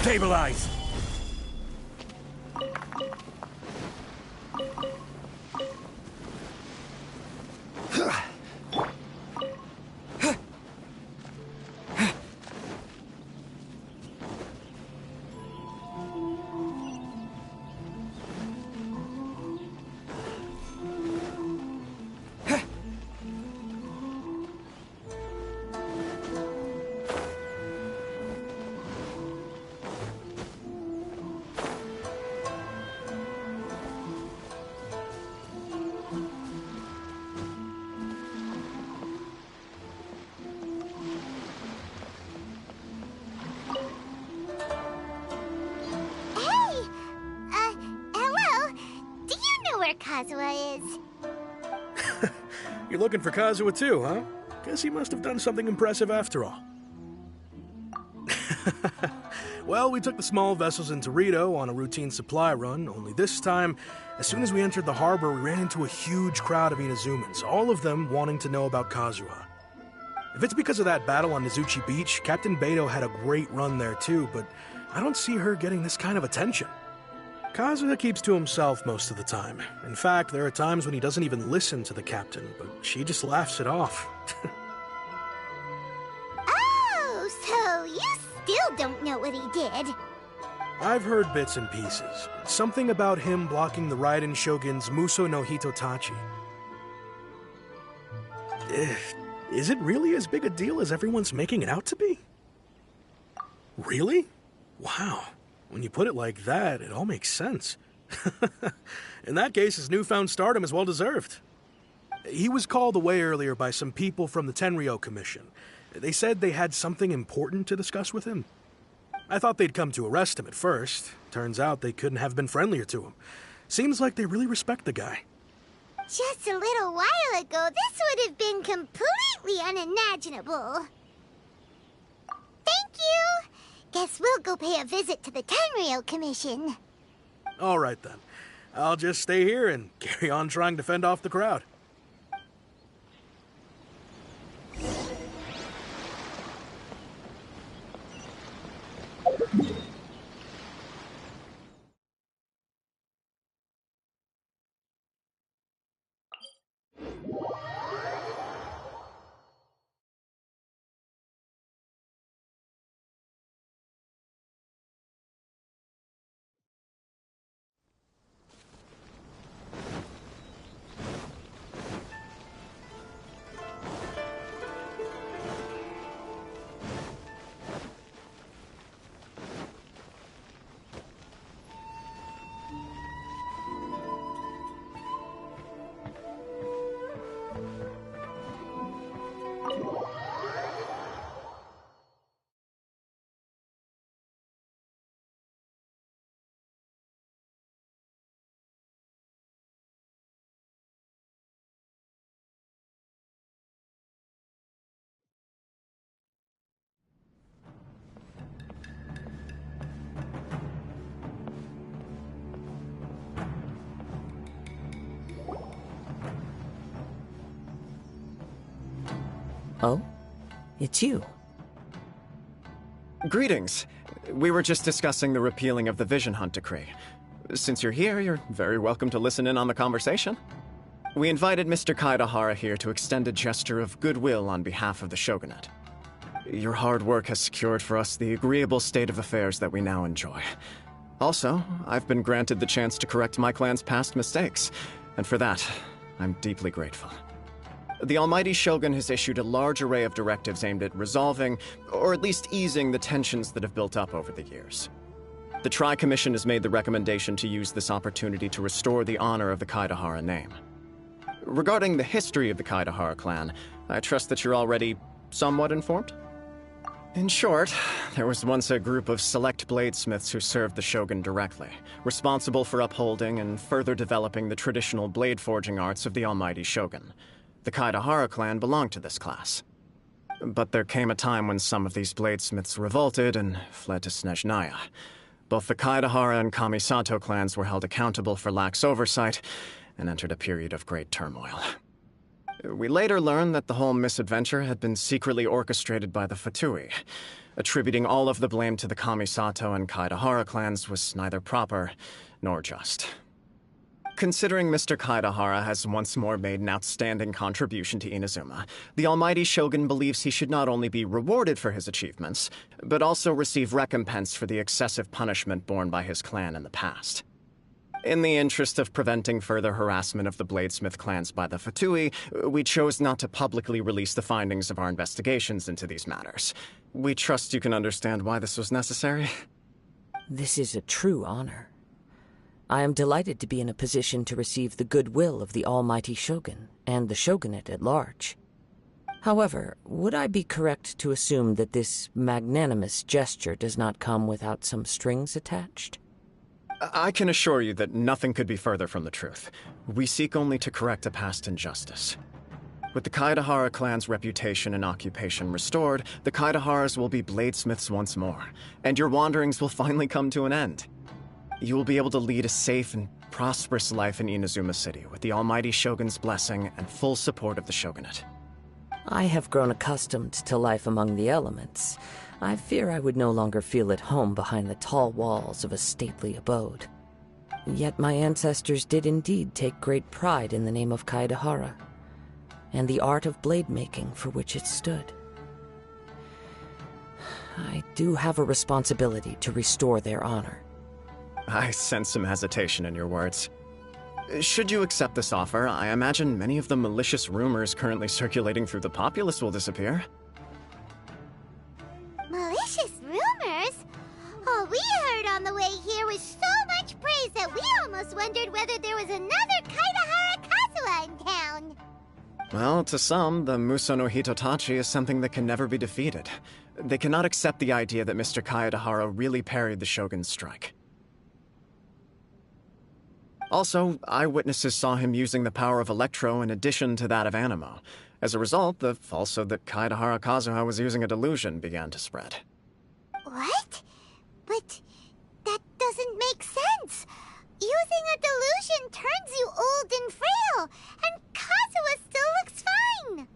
Stabilize! Kazuha is. You're looking for Kazuha too, huh? Guess he must have done something impressive after all. Well, we took the small vessels into Rito on a routine supply run, only this time, as soon as we entered the harbor, we ran into a huge crowd of Inazumans, all of them wanting to know about Kazuha. If it's because of that battle on Nizuchi Beach, Captain Beto had a great run there too, but I don't see her getting this kind of attention. Kazuha keeps to himself most of the time. In fact, there are times when he doesn't even listen to the captain, but she just laughs it off. Oh, so you still don't know what he did? I've heard bits and pieces. Something about him blocking the Raiden Shogun's Muso no Hitotachi. Is it really as big a deal as everyone's making it out to be? Really? Wow. When you put it like that, it all makes sense. In that case, his newfound stardom is well deserved. He was called away earlier by some people from the Tenryou Commission. They said they had something important to discuss with him. I thought they'd come to arrest him at first. Turns out they couldn't have been friendlier to him. Seems like they really respect the guy. Just a little while ago, this would have been completely unimaginable. Thank you! Guess we'll go pay a visit to the Tenryou Commission. All right, then. I'll just stay here and carry on trying to fend off the crowd. Oh? It's you. Greetings. We were just discussing the repealing of the Vision Hunt Decree. Since you're here, you're very welcome to listen in on the conversation. We invited Mr. Kaidahara here to extend a gesture of goodwill on behalf of the Shogunate. Your hard work has secured for us the agreeable state of affairs that we now enjoy. Also, I've been granted the chance to correct my clan's past mistakes, and for that, I'm deeply grateful. The Almighty Shogun has issued a large array of directives aimed at resolving, or at least easing, the tensions that have built up over the years. The Tri-Commission has made the recommendation to use this opportunity to restore the honor of the Kaidahara name. Regarding the history of the Kaidahara clan, I trust that you're already somewhat informed? In short, there was once a group of select bladesmiths who served the Shogun directly, responsible for upholding and further developing the traditional blade forging arts of the Almighty Shogun. The Kaidahara clan belonged to this class. But there came a time when some of these bladesmiths revolted and fled to Snezhnaya. Both the Kaidahara and Kamisato clans were held accountable for lax oversight and entered a period of great turmoil. We later learned that the whole misadventure had been secretly orchestrated by the Fatui. Attributing all of the blame to the Kamisato and Kaedahara clans was neither proper nor just. Considering Mr. Kaedahara has once more made an outstanding contribution to Inazuma, the Almighty Shogun believes he should not only be rewarded for his achievements, but also receive recompense for the excessive punishment borne by his clan in the past. In the interest of preventing further harassment of the Bladesmith clans by the Fatui, we chose not to publicly release the findings of our investigations into these matters. We trust you can understand why this was necessary. This is a true honor. I am delighted to be in a position to receive the goodwill of the Almighty Shogun and the Shogunate at large. However, would I be correct to assume that this magnanimous gesture does not come without some strings attached? I can assure you that nothing could be further from the truth. We seek only to correct a past injustice. With the Kaedahara clan's reputation and occupation restored, the Kaedaharas will be bladesmiths once more, and your wanderings will finally come to an end. You will be able to lead a safe and prosperous life in Inazuma City with the Almighty Shogun's blessing and full support of the Shogunate. I have grown accustomed to life among the elements. I fear I would no longer feel at home behind the tall walls of a stately abode. Yet my ancestors did indeed take great pride in the name of Kaedahara, and the art of blade making for which it stood. I do have a responsibility to restore their honor. I sense some hesitation in your words. Should you accept this offer, I imagine many of the malicious rumors currently circulating through the populace will disappear. Malicious rumors? All we heard on the way here was so much praise that we almost wondered whether there was another Kaedahara Kazuha in town. Well, to some, the Muso no Hitotachi is something that can never be defeated. They cannot accept the idea that Mr. Kaedahara really parried the Shogun's strike. Also, eyewitnesses saw him using the power of Electro in addition to that of Animo. As a result, the falsehood that Kaedahara Kazuha was using a delusion began to spread. What? But that doesn't make sense. Using a delusion turns you old and frail, and Kazuha still looks fine.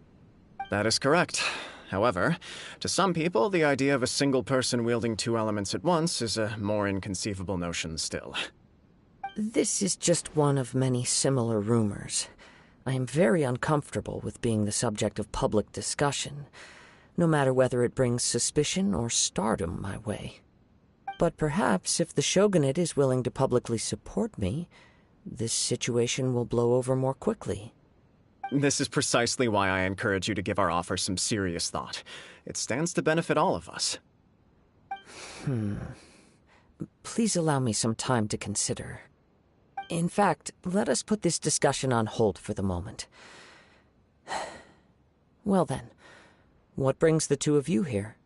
That is correct. However, to some people, the idea of a single person wielding two elements at once is a more inconceivable notion still. This is just one of many similar rumors. I am very uncomfortable with being the subject of public discussion, no matter whether it brings suspicion or stardom my way. But perhaps if the Shogunate is willing to publicly support me, this situation will blow over more quickly. This is precisely why I encourage you to give our offer some serious thought. It stands to benefit all of us. Please allow me some time to consider. In fact, let us put this discussion on hold for the moment. Well then, what brings the two of you here?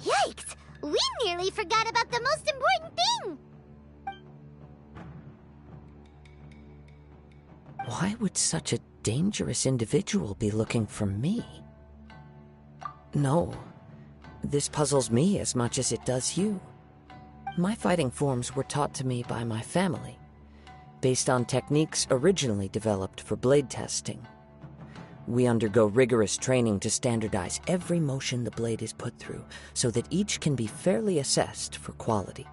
Yikes! We nearly forgot about the most important thing! Why would such a dangerous individual be looking for me? No, this puzzles me as much as it does you. My fighting forms were taught to me by my family, based on techniques originally developed for blade testing. We undergo rigorous training to standardize every motion the blade is put through, so that each can be fairly assessed for quality.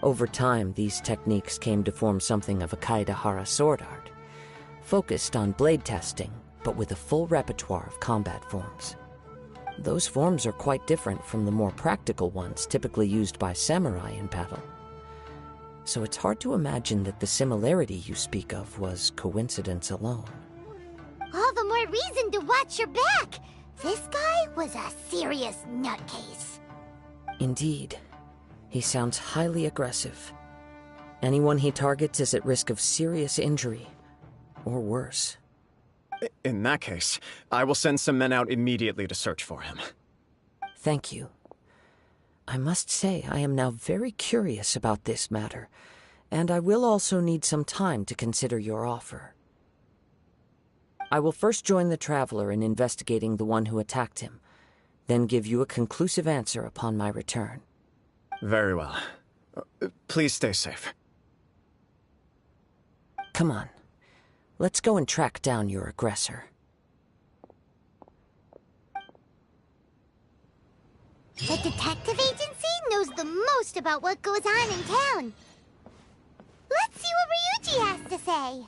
Over time, these techniques came to form something of a Kaedahara sword art, focused on blade testing, but with a full repertoire of combat forms. Those forms are quite different from the more practical ones typically used by samurai in battle. So it's hard to imagine that the similarity you speak of was coincidence alone. All the more reason to watch your back! This guy was a serious nutcase. Indeed. He sounds highly aggressive. Anyone he targets is at risk of serious injury, or worse. In that case, I will send some men out immediately to search for him. Thank you. I must say I am now very curious about this matter, and I will also need some time to consider your offer. I will first join the Traveler in investigating the one who attacked him, then give you a conclusive answer upon my return. Very well. Please stay safe. Come on. Let's go and track down your aggressor. The detective agency knows the most about what goes on in town. Let's see what Ryuji has to say.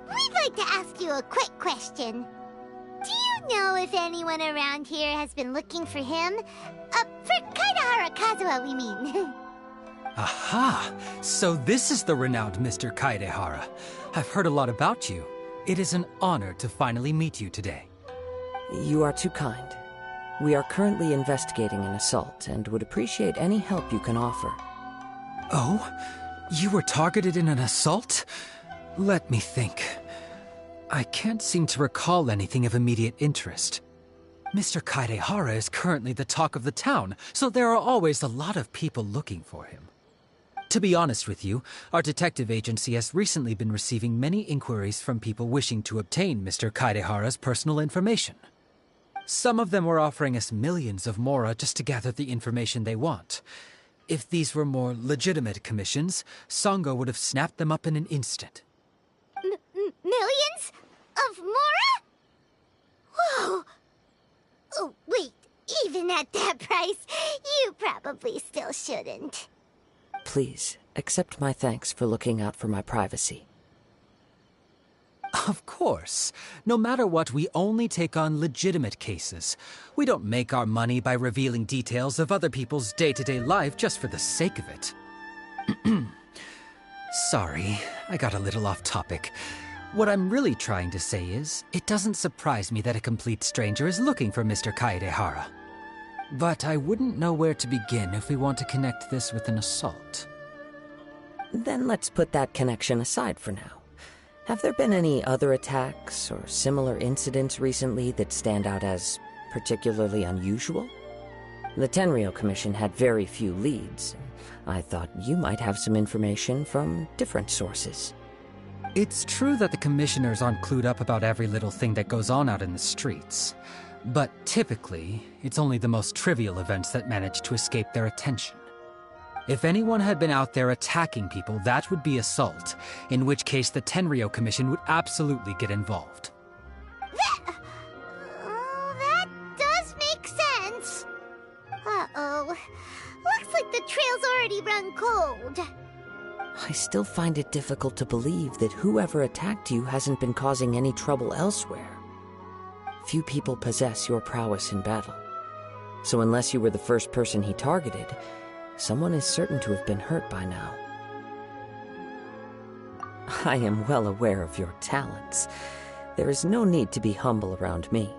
We'd like to ask you a quick question. Do you know if anyone around here has been looking for him? For Kaidahara Kazuha, we mean. Aha! So this is the renowned Mr. Kaidehara. I've heard a lot about you. It is an honor to finally meet you today. You are too kind. We are currently investigating an assault and would appreciate any help you can offer. Oh? You were targeted in an assault? Let me think. I can't seem to recall anything of immediate interest. Mr. Kaidehara is currently the talk of the town, so there are always a lot of people looking for him. To be honest with you, our detective agency has recently been receiving many inquiries from people wishing to obtain Mr. Kaidehara's personal information. Some of them were offering us millions of mora just to gather the information they want. If these were more legitimate commissions, Sango would have snapped them up in an instant. Millions? Of mora? Whoa! Oh, wait, even at that price, you probably still shouldn't. Please, accept my thanks for looking out for my privacy. Of course. No matter what, we only take on legitimate cases. We don't make our money by revealing details of other people's day-to-day life just for the sake of it. Sorry, I got a little off topic. What I'm really trying to say is, it doesn't surprise me that a complete stranger is looking for Mr. Kaidehara. But I wouldn't know where to begin if we want to connect this with an assault. Then let's put that connection aside for now. Have there been any other attacks or similar incidents recently that stand out as particularly unusual? The Tenryou Commission had very few leads. I thought you might have some information from different sources. It's true that the commissioners aren't clued up about every little thing that goes on out in the streets. But typically, it's only the most trivial events that manage to escape their attention. If anyone had been out there attacking people, that would be assault, in which case the Tenryou Commission would absolutely get involved. That does make sense. Uh-oh. Looks like the trail's already run cold. I still find it difficult to believe that whoever attacked you hasn't been causing any trouble elsewhere. Few people possess your prowess in battle. So unless you were the first person he targeted, someone is certain to have been hurt by now. I am well aware of your talents. There is no need to be humble around me.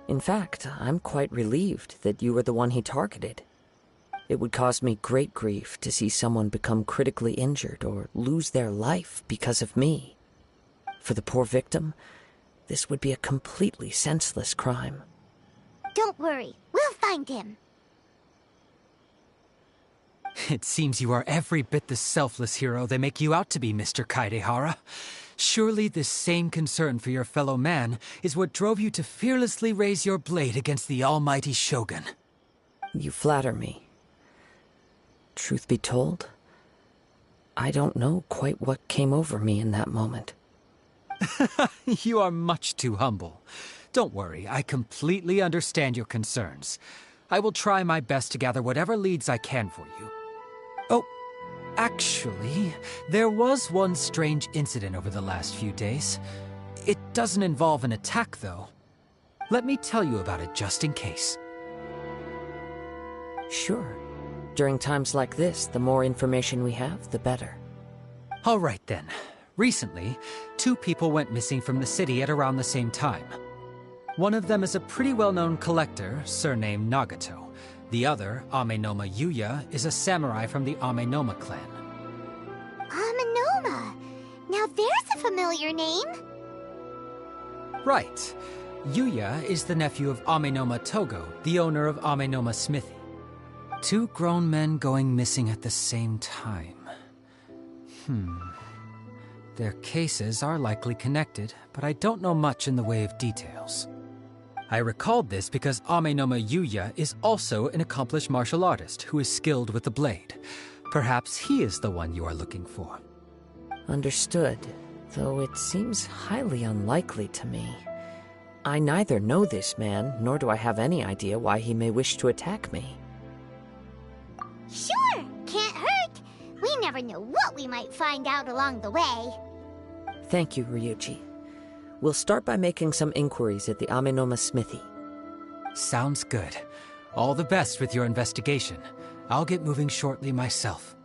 In fact, I'm quite relieved that you were the one he targeted. It would cause me great grief to see someone become critically injured or lose their life because of me. For the poor victim, this would be a completely senseless crime. Don't worry, we'll find him. It seems you are every bit the selfless hero they make you out to be, Mr. Kaedehara. Surely this same concern for your fellow man is what drove you to fearlessly raise your blade against the almighty Shogun. You flatter me. Truth be told, I don't know quite what came over me in that moment. You are much too humble. Don't worry, I completely understand your concerns. I will try my best to gather whatever leads I can for you. Oh, actually, there was one strange incident over the last few days. It doesn't involve an attack, though. Let me tell you about it just in case. Sure. During times like this, the more information we have, the better. All right, then. Recently, 2 people went missing from the city at around the same time. One of them is a pretty well-known collector, surnamed Nagato. The other, Amenoma Yuya, is a samurai from the Amenoma clan. Amenoma! Now there's a familiar name! Right. Yuya is the nephew of Amenoma Togo, the owner of Amenoma Smithy. 2 grown men going missing at the same time. Their cases are likely connected, but I don't know much in the way of details. I recalled this because Amenoma Yuya is also an accomplished martial artist who is skilled with the blade. Perhaps he is the one you are looking for. Understood, though it seems highly unlikely to me. I neither know this man, nor do I have any idea why he may wish to attack me. Sure, can't hurt. We never know what we might find out along the way. Thank you, Ryuji. We'll start by making some inquiries at the Amenoma Smithy. Sounds good. All the best with your investigation. I'll get moving shortly myself.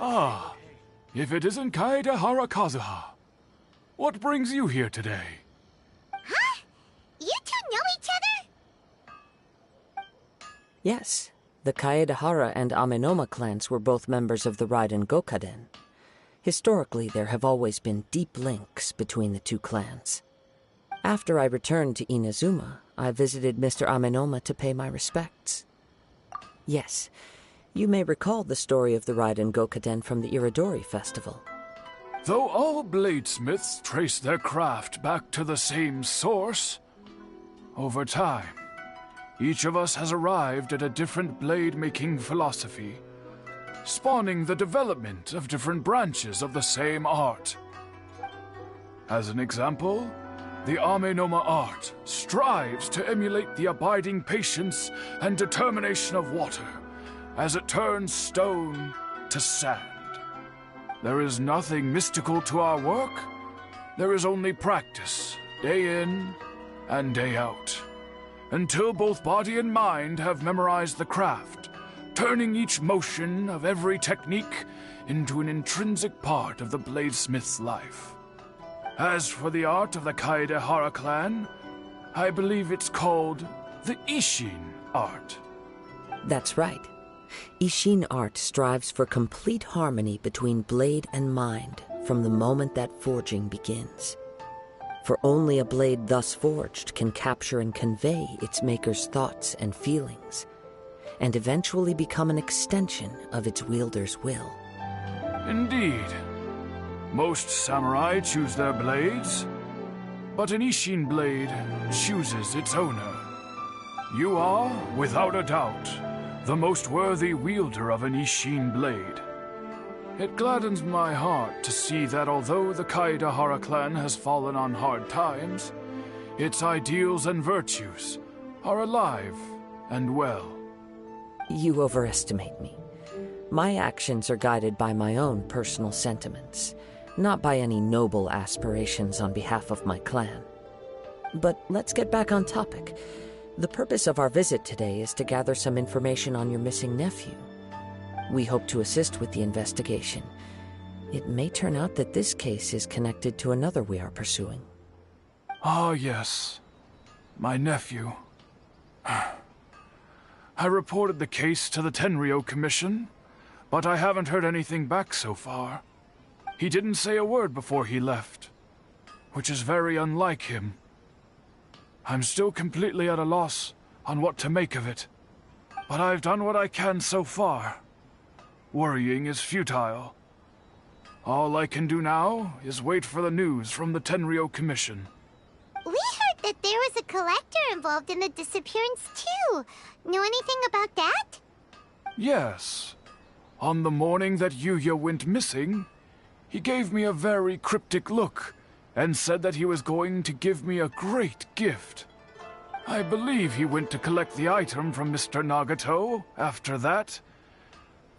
Ah, if it isn't Kaedehara Kazuha. What brings you here today? Huh? You two know each other? Yes, the Kaedehara and Amenoma clans were both members of the Raiden Gokaden. Historically, there have always been deep links between the 2 clans. After I returned to Inazuma, I visited Mr. Amenoma to pay my respects. Yes, you may recall the story of the Raiden Gokaden from the Iridori Festival. Though all bladesmiths trace their craft back to the same source, over time, each of us has arrived at a different blade-making philosophy, spawning the development of different branches of the same art. As an example, the Amenoma art strives to emulate the abiding patience and determination of water as it turns stone to sand. There is nothing mystical to our work. There is only practice, day in and day out, until both body and mind have memorized the craft, turning each motion of every technique into an intrinsic part of the bladesmith's life. As for the art of the Kaedehara clan, I believe it's called the Isshin art. That's right. Isshin art strives for complete harmony between blade and mind from the moment that forging begins. For only a blade thus forged can capture and convey its maker's thoughts and feelings, and eventually become an extension of its wielder's will. Indeed. Most samurai choose their blades, but an Isshin blade chooses its owner. You are, without a doubt, the most worthy wielder of an Isshin blade. It gladdens my heart to see that although the Kaedehara clan has fallen on hard times, its ideals and virtues are alive and well. You overestimate me. My actions are guided by my own personal sentiments, not by any noble aspirations on behalf of my clan. But let's get back on topic. The purpose of our visit today is to gather some information on your missing nephew. We hope to assist with the investigation. It may turn out that this case is connected to another we are pursuing. Ah, yes. My nephew. I reported the case to the Tenryo Commission, but I haven't heard anything back so far. He didn't say a word before he left, which is very unlike him. I'm still completely at a loss on what to make of it, but I've done what I can so far. Worrying is futile. All I can do now is wait for the news from the Tenryo Commission. We heard that there was a collector involved in the disappearance too. Know anything about that? Yes. On the morning that Yuya went missing, he gave me a very cryptic look and said that he was going to give me a great gift. I believe he went to collect the item from Mr. Nagato after that.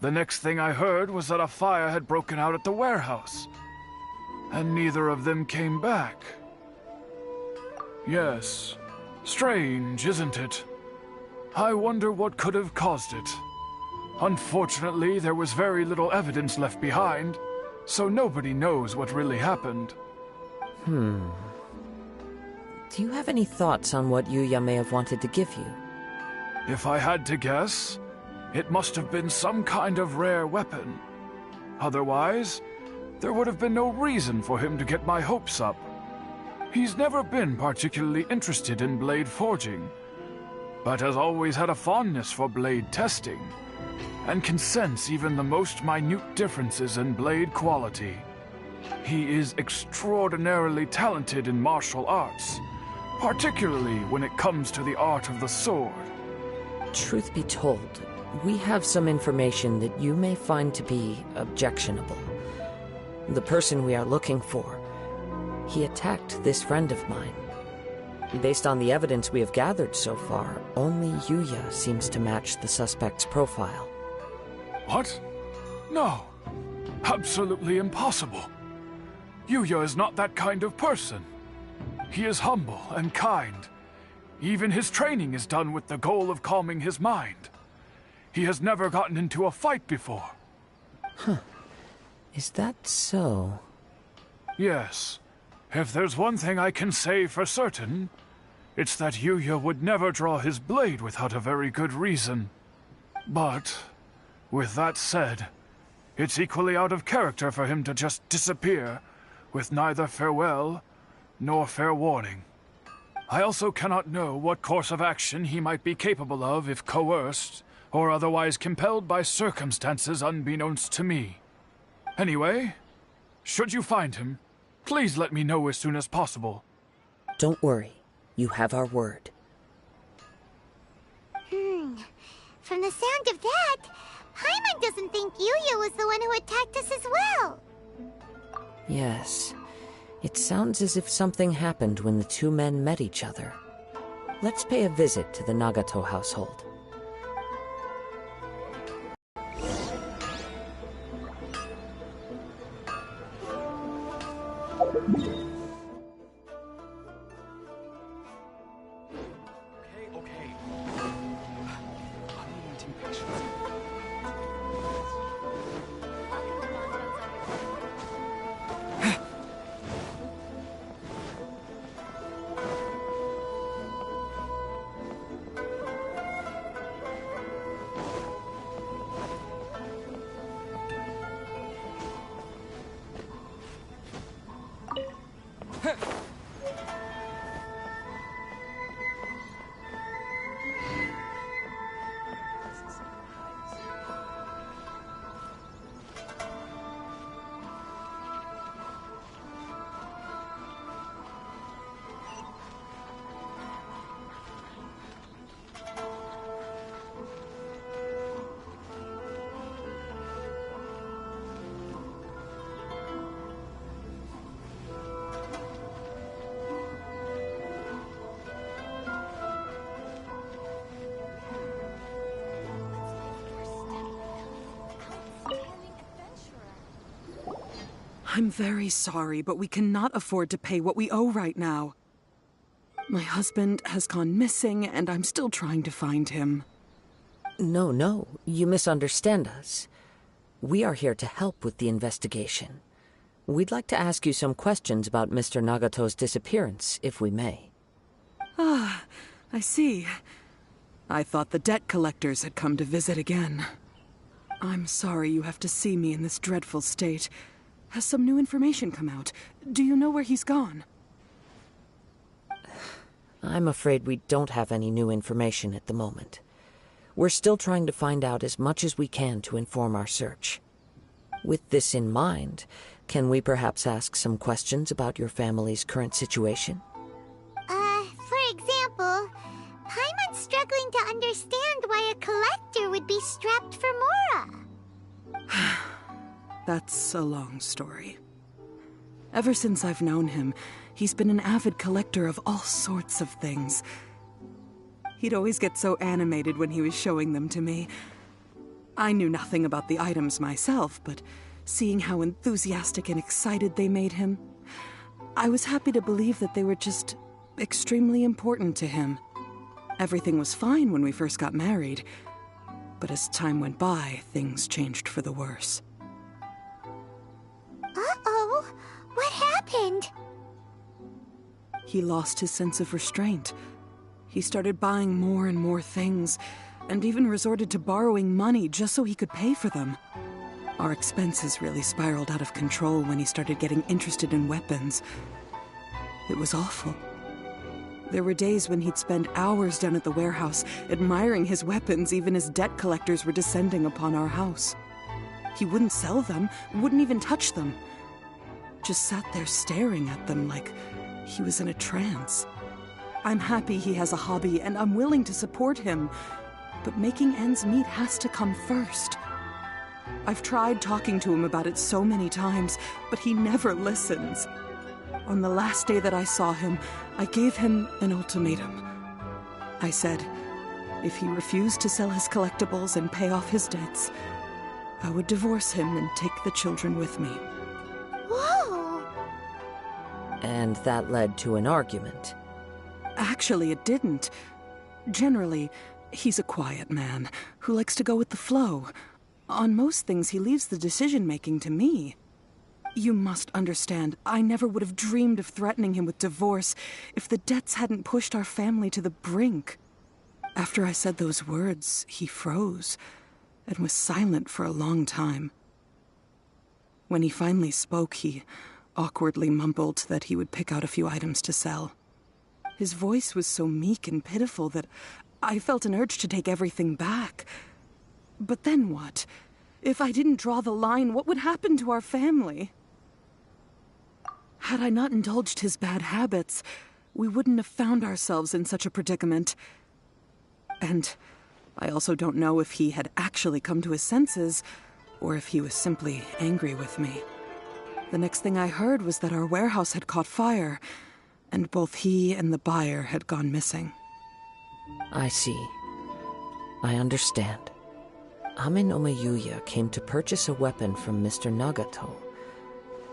The next thing I heard was that a fire had broken out at the warehouse, and neither of them came back. Yes, strange, isn't it? I wonder what could have caused it. Unfortunately, there was very little evidence left behind, so nobody knows what really happened. Do you have any thoughts on what Yuya may have wanted to give you? If I had to guess, it must have been some kind of rare weapon. Otherwise, there would have been no reason for him to get my hopes up. He's never been particularly interested in blade forging, but has always had a fondness for blade testing, and can sense even the most minute differences in blade quality. He is extraordinarily talented in martial arts, particularly when it comes to the art of the sword. Truth be told, we have some information that you may find to be objectionable. The person we are looking for, he attacked this friend of mine. Based on the evidence we have gathered so far, only Yuya seems to match the suspect's profile. What? No. Absolutely impossible. Yuya is not that kind of person. He is humble and kind. Even his training is done with the goal of calming his mind. He has never gotten into a fight before. Is that so? Yes. If there's one thing I can say for certain, it's that Yuya would never draw his blade without a very good reason. But, with that said, it's equally out of character for him to just disappear with neither farewell nor fair warning. I also cannot know what course of action he might be capable of if coerced or otherwise compelled by circumstances unbeknownst to me. Anyway, should you find him, please let me know as soon as possible. Don't worry. You have our word. From the sound of that, Paimon doesn't think Yuya was the one who attacked us as well. Yes. It sounds as if something happened when the two men met each other. Let's pay a visit to the Nagato household. I'm very sorry, but we cannot afford to pay what we owe right now. My husband has gone missing, and I'm still trying to find him. No, you misunderstand us. We are here to help with the investigation. We'd like to ask you some questions about Mr. Nagato's disappearance, if we may. Ah, I see. I thought the debt collectors had come to visit again. I'm sorry you have to see me in this dreadful state. Has some new information come out? Do you know where he's gone? I'm afraid we don't have any new information at the moment. We're still trying to find out as much as we can to inform our search. With this in mind, can we perhaps ask some questions about your family's current situation? For example, Paimon's struggling to understand why a collector would be strapped for Mora. That's a long story. Ever since I've known him, he's been an avid collector of all sorts of things. He'd always get so animated when he was showing them to me. I knew nothing about the items myself, but seeing how enthusiastic and excited they made him, I was happy to believe that they were just extremely important to him. Everything was fine when we first got married, but as time went by, things changed for the worse. Uh-oh, what happened? He lost his sense of restraint. He started buying more and more things, and even resorted to borrowing money just so he could pay for them. Our expenses really spiraled out of control when he started getting interested in weapons. It was awful. There were days when he'd spend hours down at the warehouse, admiring his weapons even as debt collectors were descending upon our house. He wouldn't sell them, wouldn't even touch them. Just sat there staring at them like he was in a trance. I'm happy he has a hobby, and I'm willing to support him, but making ends meet has to come first. I've tried talking to him about it so many times, but he never listens. On the last day that I saw him, I gave him an ultimatum. I said, if he refused to sell his collectibles and pay off his debts, I would divorce him and take the children with me. Whoa! And that led to an argument. Actually, it didn't. Generally, he's a quiet man who likes to go with the flow. On most things, he leaves the decision-making to me. You must understand, I never would have dreamed of threatening him with divorce if the debts hadn't pushed our family to the brink. After I said those words, he froze and was silent for a long time. When he finally spoke, he awkwardly mumbled that he would pick out a few items to sell. His voice was so meek and pitiful that I felt an urge to take everything back. But then what? If I didn't draw the line, what would happen to our family? Had I not indulged his bad habits, we wouldn't have found ourselves in such a predicament. And I also don't know if he had actually come to his senses, or if he was simply angry with me. The next thing I heard was that our warehouse had caught fire, and both he and the buyer had gone missing. I see. I understand. Amin Omayuya came to purchase a weapon from Mr. Nagato.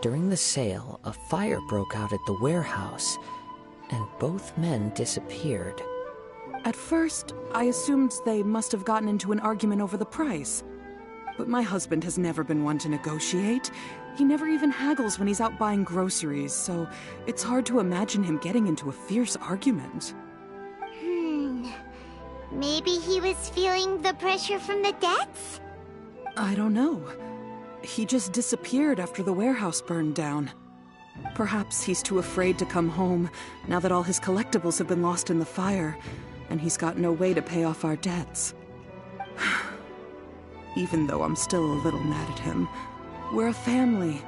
During the sale, a fire broke out at the warehouse, and both men disappeared. At first, I assumed they must have gotten into an argument over the price. But my husband has never been one to negotiate. He never even haggles when he's out buying groceries, so it's hard to imagine him getting into a fierce argument. Maybe he was feeling the pressure from the debts? I don't know. He just disappeared after the warehouse burned down. Perhaps he's too afraid to come home now that all his collectibles have been lost in the fire, and he's got no way to pay off our debts. Even though I'm still a little mad at him, we're a family,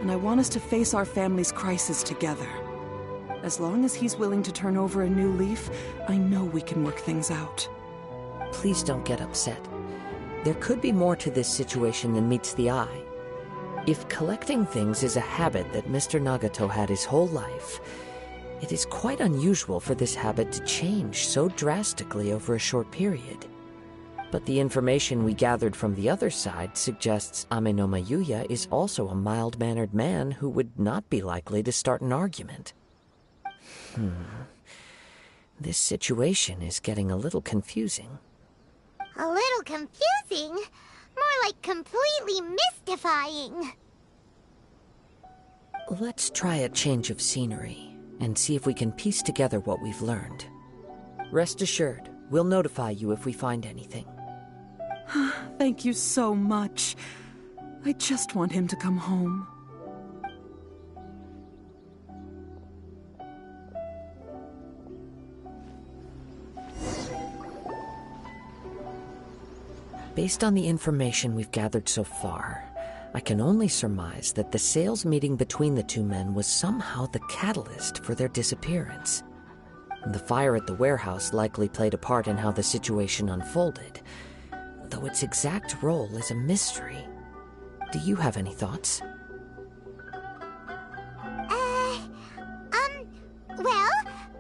and I want us to face our family's crisis together. As long as he's willing to turn over a new leaf, I know we can work things out. Please don't get upset. There could be more to this situation than meets the eye. If collecting things is a habit that Mr. Nagato had his whole life, it is quite unusual for this habit to change so drastically over a short period. But the information we gathered from the other side suggests Amin Omayuya is also a mild-mannered man who would not be likely to start an argument. This situation is getting a little confusing. A little confusing? More like completely mystifying. Let's try a change of scenery and see if we can piece together what we've learned. Rest assured, We'll notify you if we find anything. Thank you so much. I just want him to come home. Based on the information we've gathered so far, I can only surmise that the sales meeting between the two men was somehow the catalyst for their disappearance. The fire at the warehouse likely played a part in how the situation unfolded, though its exact role is a mystery. Do you have any thoughts? Well,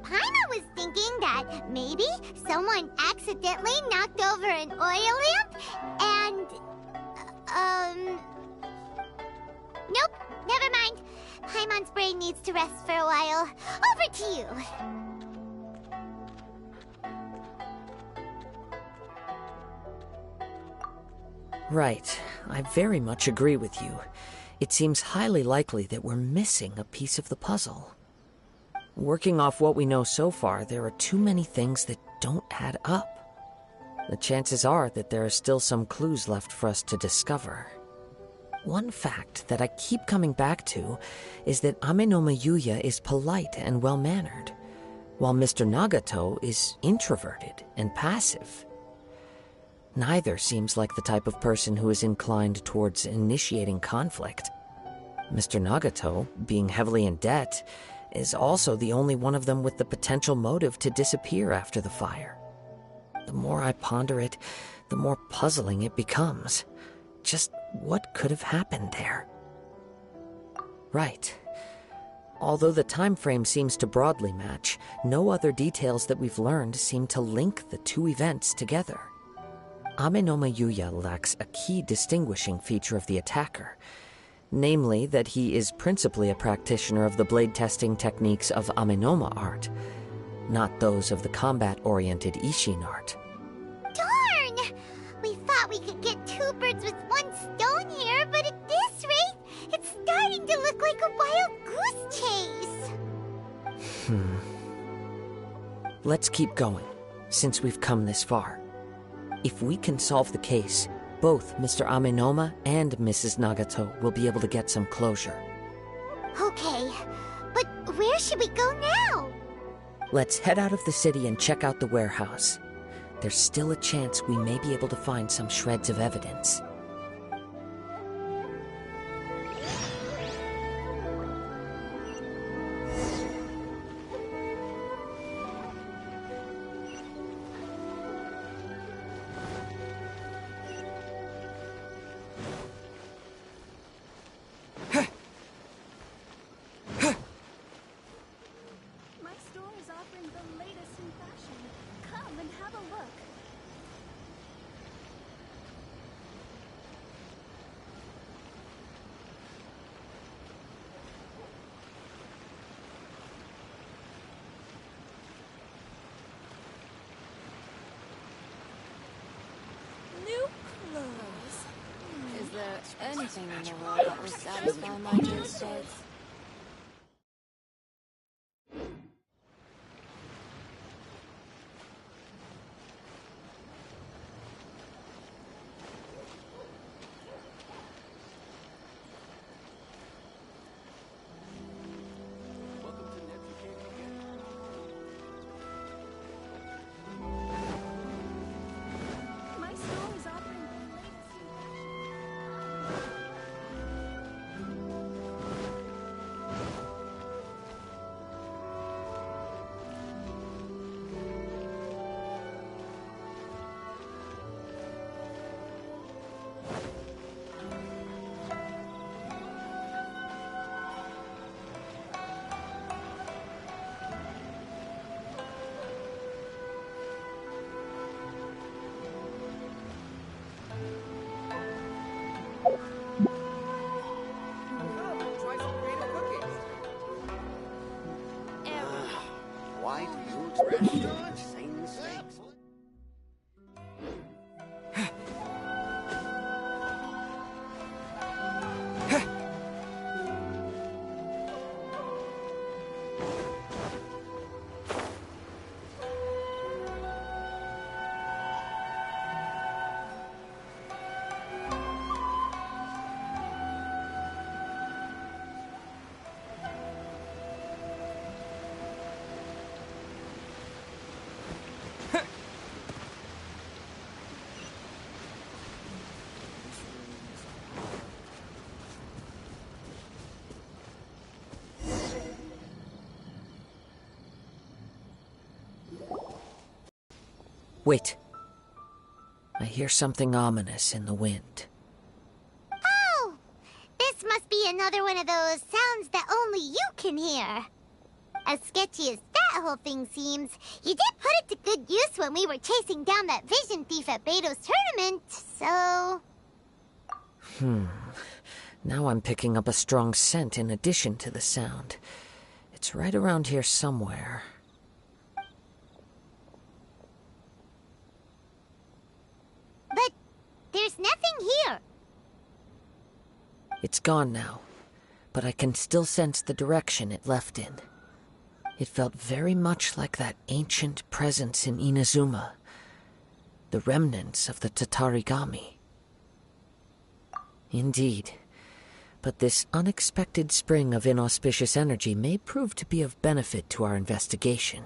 Paimon was thinking that maybe someone accidentally knocked over an oil lamp and, nope, never mind. Paimon's brain needs to rest for a while. Over to you. Right. I very much agree with you. It seems highly likely that we're missing a piece of the puzzle. Working off what we know so far, there are too many things that don't add up. The chances are that there are still some clues left for us to discover. One fact that I keep coming back to is that Amenoma Yuya is polite and well-mannered, while Mr. Nagato is introverted and passive. Neither seems like the type of person who is inclined towards initiating conflict. Mr. Nagato, being heavily in debt, is also the only one of them with the potential motive to disappear after the fire. The more I ponder it, the more puzzling it becomes. Just what could have happened there? Right. Although the time frame seems to broadly match, no other details that we've learned seem to link the two events together. Amenoma Yuya lacks a key distinguishing feature of the attacker, namely that he is principally a practitioner of the blade testing techniques of Amenoma art, not those of the combat-oriented Ishin art. Darn! We thought we could get two birds with one stone here, but at this rate, it's starting to look like a wild goose chase. Let's keep going, since we've come this far. If we can solve the case, both Mr. Amenoma and Mrs. Nagato will be able to get some closure. Okay, but where should we go now? Let's head out of the city and check out the warehouse. There's still a chance we may be able to find some shreds of evidence. My store is offering the latest in fashion. Come and have a look. New clothes. Is there anything in the world that will satisfy my taste buds? My store is offering the latest in fashion. Wait. I hear something ominous in the wind. Oh! This must be another one of those sounds that only you can hear. As sketchy as that whole thing seems, you did put it to good use when we were chasing down that vision thief at Beto's tournament, so... Now I'm picking up a strong scent in addition to the sound. It's right around here somewhere. But there's nothing here. It's gone now, but I can still sense the direction it left in. It felt very much like that ancient presence in Inazuma, the remnants of the Tatarigami. Indeed, but this unexpected spring of inauspicious energy may prove to be of benefit to our investigation.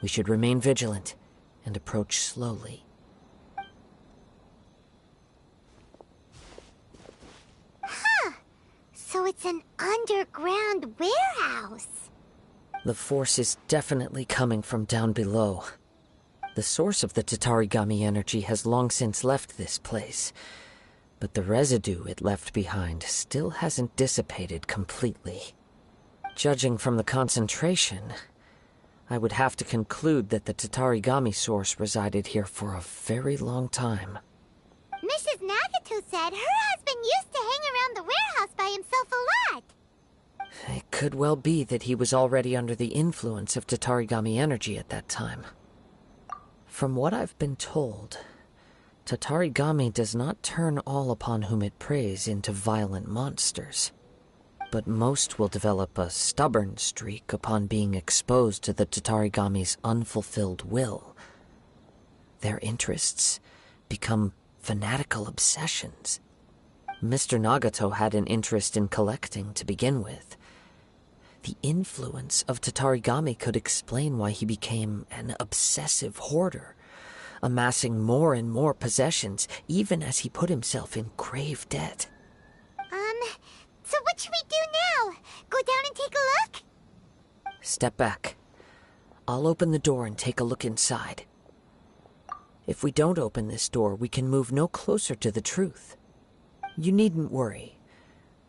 We should remain vigilant and approach slowly. So it's an underground warehouse. The force is definitely coming from down below. The source of the Tatarigami energy has long since left this place, but the residue it left behind still hasn't dissipated completely. Judging from the concentration, I would have to conclude that the Tatarigami source resided here for a very long time. Mrs. Nagato said her husband used to hang around the warehouse by himself a lot. It could well be that he was already under the influence of Tatarigami energy at that time. From what I've been told, Tatarigami does not turn all upon whom it preys into violent monsters, but most will develop a stubborn streak upon being exposed to the Tatarigami's unfulfilled will. Their interests become fanatical obsessions. Mr. Nagato had an interest in collecting to begin with. The influence of Tatarigami could explain why he became an obsessive hoarder, amassing more and more possessions even as he put himself in grave debt. So what should we do now? Go down and take a look? Step back. I'll open the door and take a look inside. If we don't open this door, we can move no closer to the truth. You needn't worry.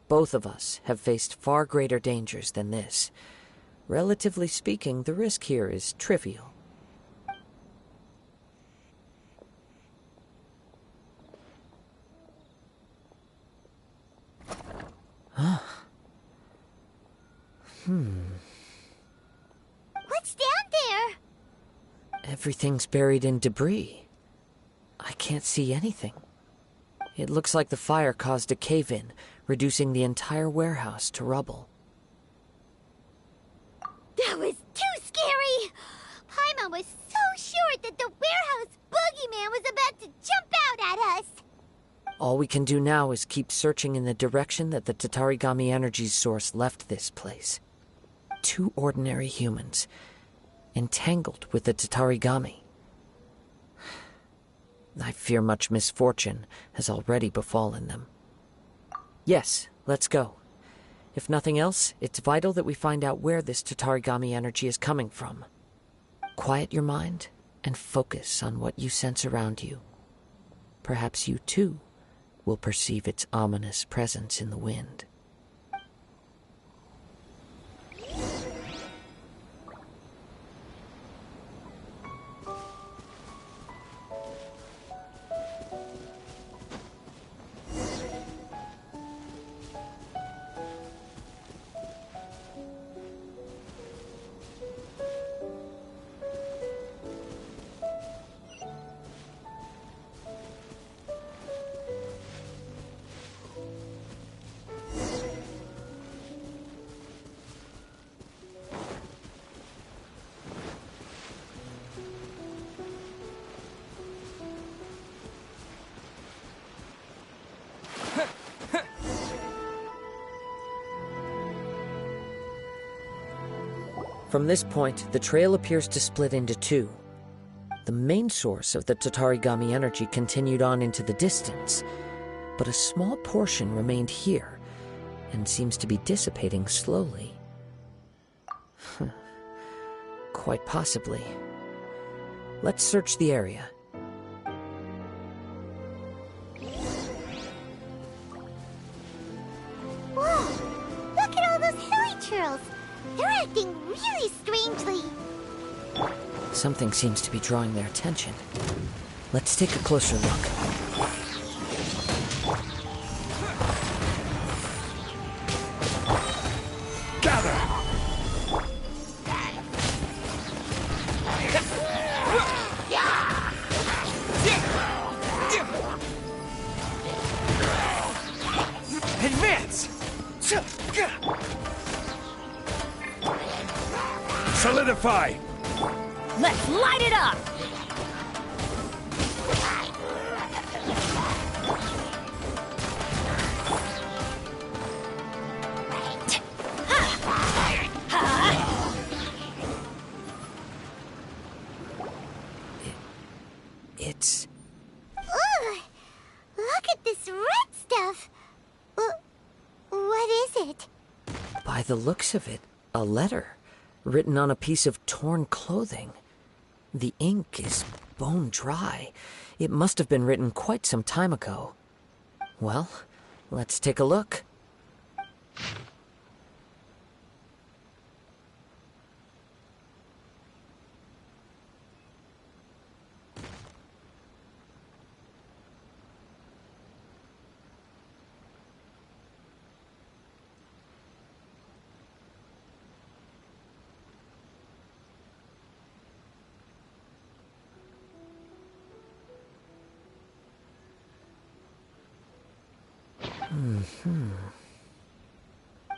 Both of us have faced far greater dangers than this. Relatively speaking, the risk here is trivial. What's down there? Everything's buried in debris. I can't see anything. It looks like the fire caused a cave-in, reducing the entire warehouse to rubble. That was too scary! Paimon was so sure that the warehouse boogeyman was about to jump out at us! All we can do now is keep searching in the direction that the Tatarigami energy's source left this place. 2 ordinary humans, entangled with the Tatarigami. I fear much misfortune has already befallen them. Yes, let's go. If nothing else, it's vital that we find out where this Tatarigami energy is coming from. Quiet your mind and focus on what you sense around you. Perhaps you, too, will perceive its ominous presence in the wind. From this point, the trail appears to split into 2. The main source of the Tatarigami energy continued on into the distance, but a small portion remained here, and seems to be dissipating slowly. Quite possibly. Let's search the area. Whoa! Look at all those hilly churls! They're acting really strangely. Something seems to be drawing their attention. Let's take a closer look. Gather! Advance! Solidify! Let's light it up! It's... Ugh! Look at this red stuff! What is it? By the looks of it, a letter written on a piece of torn clothing. The ink is bone dry. It must have been written quite some time ago. Well, let's take a look.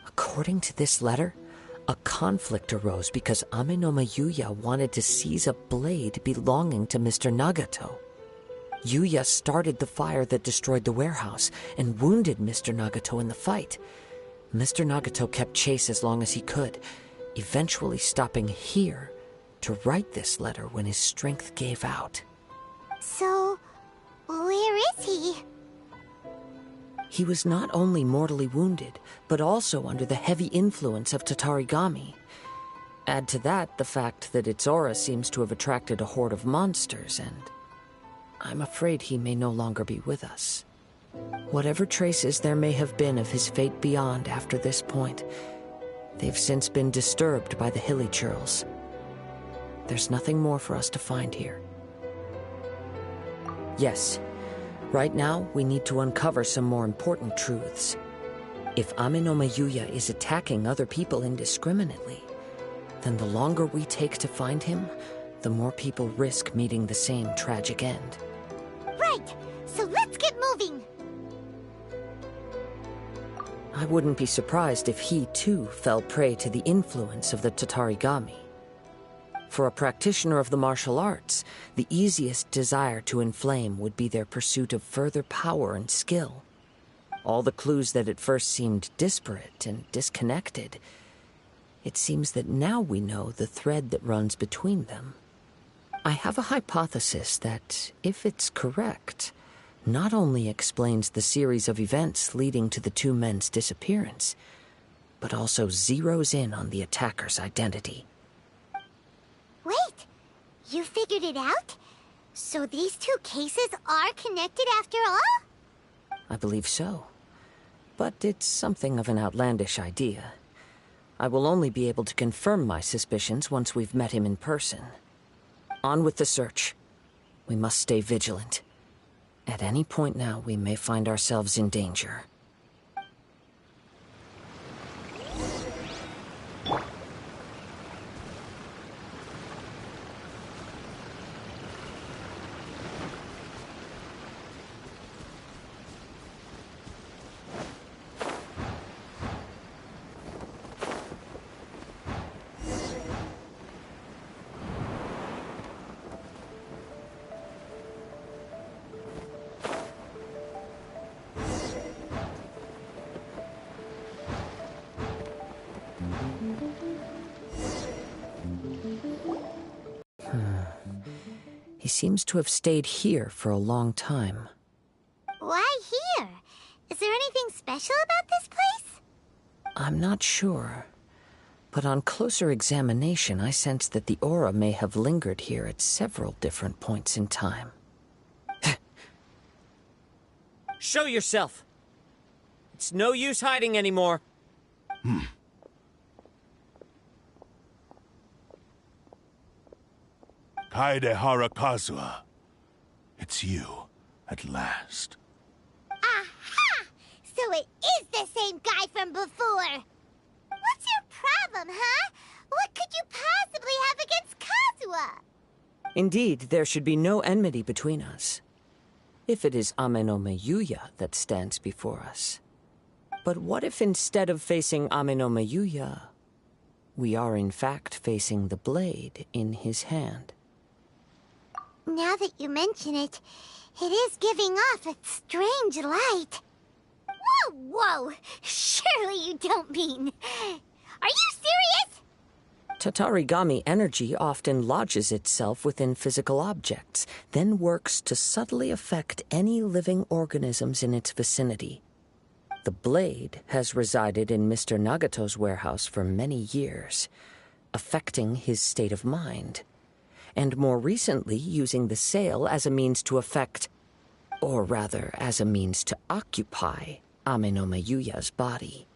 According to this letter, a conflict arose because Amenoma Yuya wanted to seize a blade belonging to Mr. Nagato. Yuya started the fire that destroyed the warehouse and wounded Mr. Nagato in the fight. Mr. Nagato kept chase as long as he could, eventually stopping here to write this letter when his strength gave out. So, where is he? He was not only mortally wounded, but also under the heavy influence of Tatarigami. Add to that the fact that its aura seems to have attracted a horde of monsters, and I'm afraid he may no longer be with us. Whatever traces there may have been of his fate beyond after this point, they've since been disturbed by the hilly churls. There's nothing more for us to find here. Yes. Right now, we need to uncover some more important truths. If Amenoma Yuya is attacking other people indiscriminately, then the longer we take to find him, the more people risk meeting the same tragic end. Right! So let's get moving! I wouldn't be surprised if he, too, fell prey to the influence of the Tatarigami. For a practitioner of the martial arts, the easiest desire to inflame would be their pursuit of further power and skill. All the clues that at first seemed disparate and disconnected, it seems that now we know the thread that runs between them. I have a hypothesis that, if it's correct, not only explains the series of events leading to the two men's disappearance, but also zeroes in on the attacker's identity. Wait! You figured it out? So these two cases are connected after all? I believe so. But it's something of an outlandish idea. I will only be able to confirm my suspicions once we've met him in person. On with the search. We must stay vigilant. At any point now, we may find ourselves in danger. He seems to have stayed here for a long time. Why here? Is there anything special about this place? I'm not sure. But on closer examination, I sense that the aura may have lingered here at several different points in time. Show yourself! It's no use hiding anymore. Kaedehara Kazuha. It's you, at last. Aha! So it is the same guy from before! What's your problem, huh? What could you possibly have against Kazuha? Indeed, there should be no enmity between us. If it is Amenome Yuya that stands before us. But what if instead of facing Amenome Yuya, we are in fact facing the blade in his hand? Now that you mention it, it is giving off a strange light. Whoa, whoa! Surely you don't mean... Are you serious? Tatarigami energy often lodges itself within physical objects, then works to subtly affect any living organisms in its vicinity. The blade has resided in Mr. Nagato's warehouse for many years, affecting his state of mind, and more recently using the sale as a means to affect, or rather as a means to occupy, Amenome Yuya's body.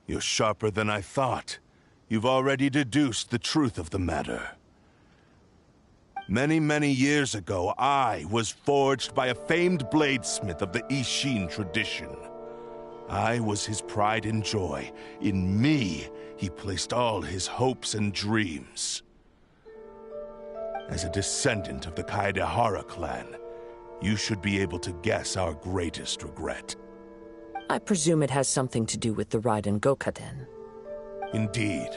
You're sharper than I thought. You've already deduced the truth of the matter. Many, many years ago, I was forged by a famed bladesmith of the Ishin tradition. I was his pride and joy. In me, he placed all his hopes and dreams. As a descendant of the Kaedehara clan, you should be able to guess our greatest regret. I presume it has something to do with the Raiden Gokaden. Indeed.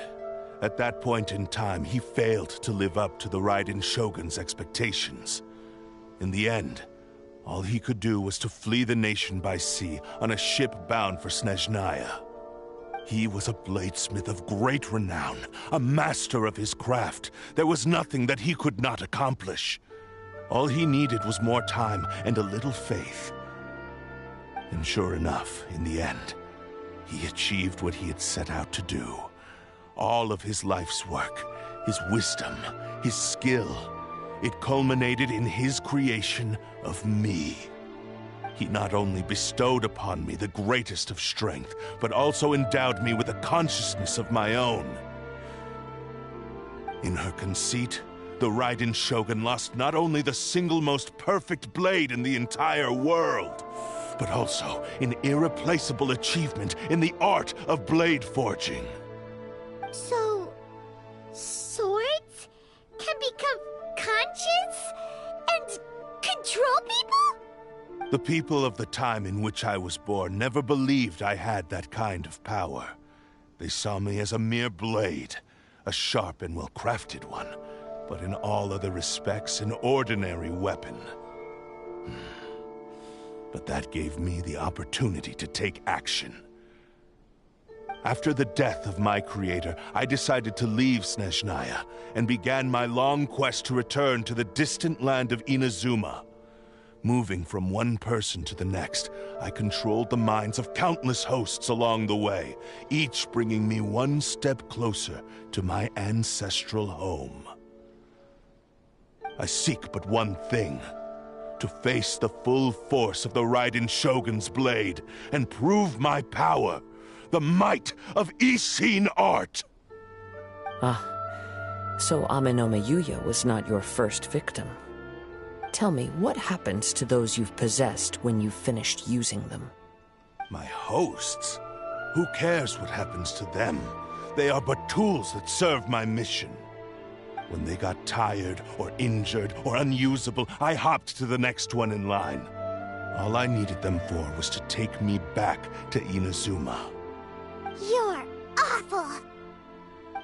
At that point in time, he failed to live up to the Raiden Shogun's expectations. In the end, all he could do was to flee the nation by sea on a ship bound for Snezhnaya. He was a bladesmith of great renown, a master of his craft. There was nothing that he could not accomplish. All he needed was more time and a little faith. And sure enough, in the end, he achieved what he had set out to do. All of his life's work, his wisdom, his skill, it culminated in his creation of me. He not only bestowed upon me the greatest of strength, but also endowed me with a consciousness of my own. In her conceit, the Raiden Shogun lost not only the single most perfect blade in the entire world, but also an irreplaceable achievement in the art of blade forging. So... swords can become conscious and control people? The people of the time in which I was born never believed I had that kind of power. They saw me as a mere blade, a sharp and well-crafted one, but in all other respects an ordinary weapon. But that gave me the opportunity to take action. After the death of my creator, I decided to leave Snezhnaya and began my long quest to return to the distant land of Inazuma. Moving from one person to the next, I controlled the minds of countless hosts along the way, each bringing me one step closer to my ancestral home. I seek but one thing: to face the full force of the Raiden Shogun's blade and prove my power, the might of Ishin art! So Amenome Yuya was not your first victim. Tell me, what happens to those you've possessed when you've finished using them? My hosts? Who cares what happens to them? They are but tools that serve my mission. When they got tired, or injured, or unusable, I hopped to the next one in line. All I needed them for was to take me back to Inazuma. You're awful!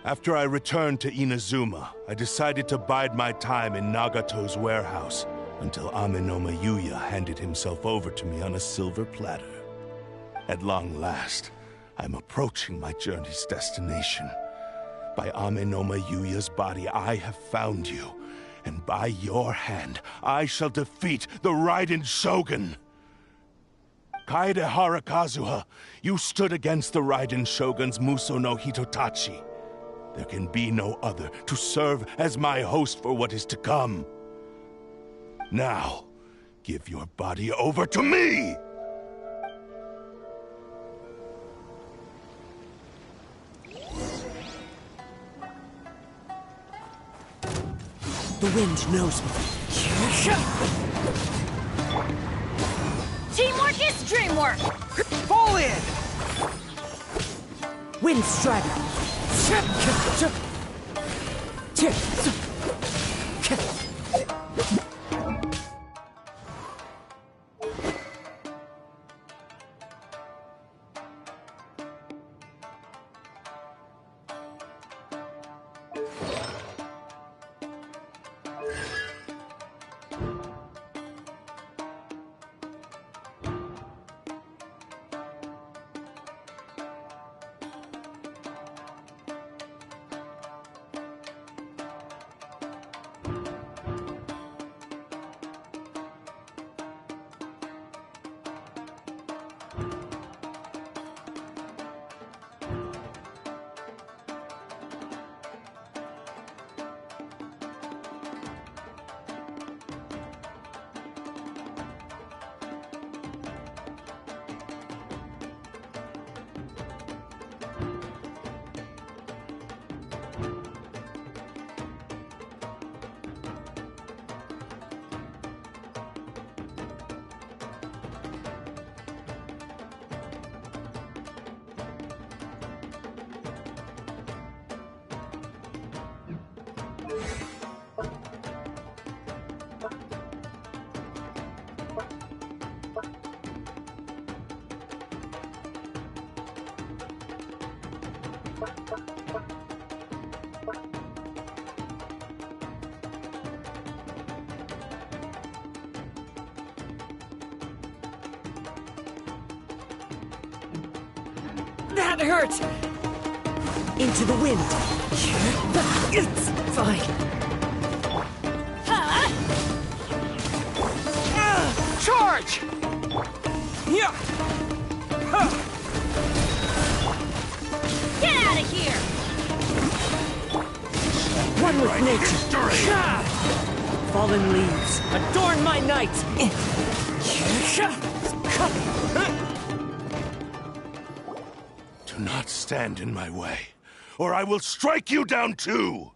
After I returned to Inazuma, I decided to bide my time in Nagato's warehouse until Amenome Yuya handed himself over to me on a silver platter. At long last, I'm approaching my journey's destination. By Amenome Yuya's body, I have found you, and by your hand, I shall defeat the Raiden Shogun! Kaedehara Kazuha, you stood against the Raiden Shogun's Muso no Hitotachi. There can be no other to serve as my host for what is to come. Now, give your body over to me! The wind knows me. Teamwork is dreamwork! Fall in! Wind Strider. That hurt! Into the wind. It's fine. Charge! Yeah! Get out of here! One with nature. Fallen leaves, adorn my night. Do not stand in my way, or I will strike you down too!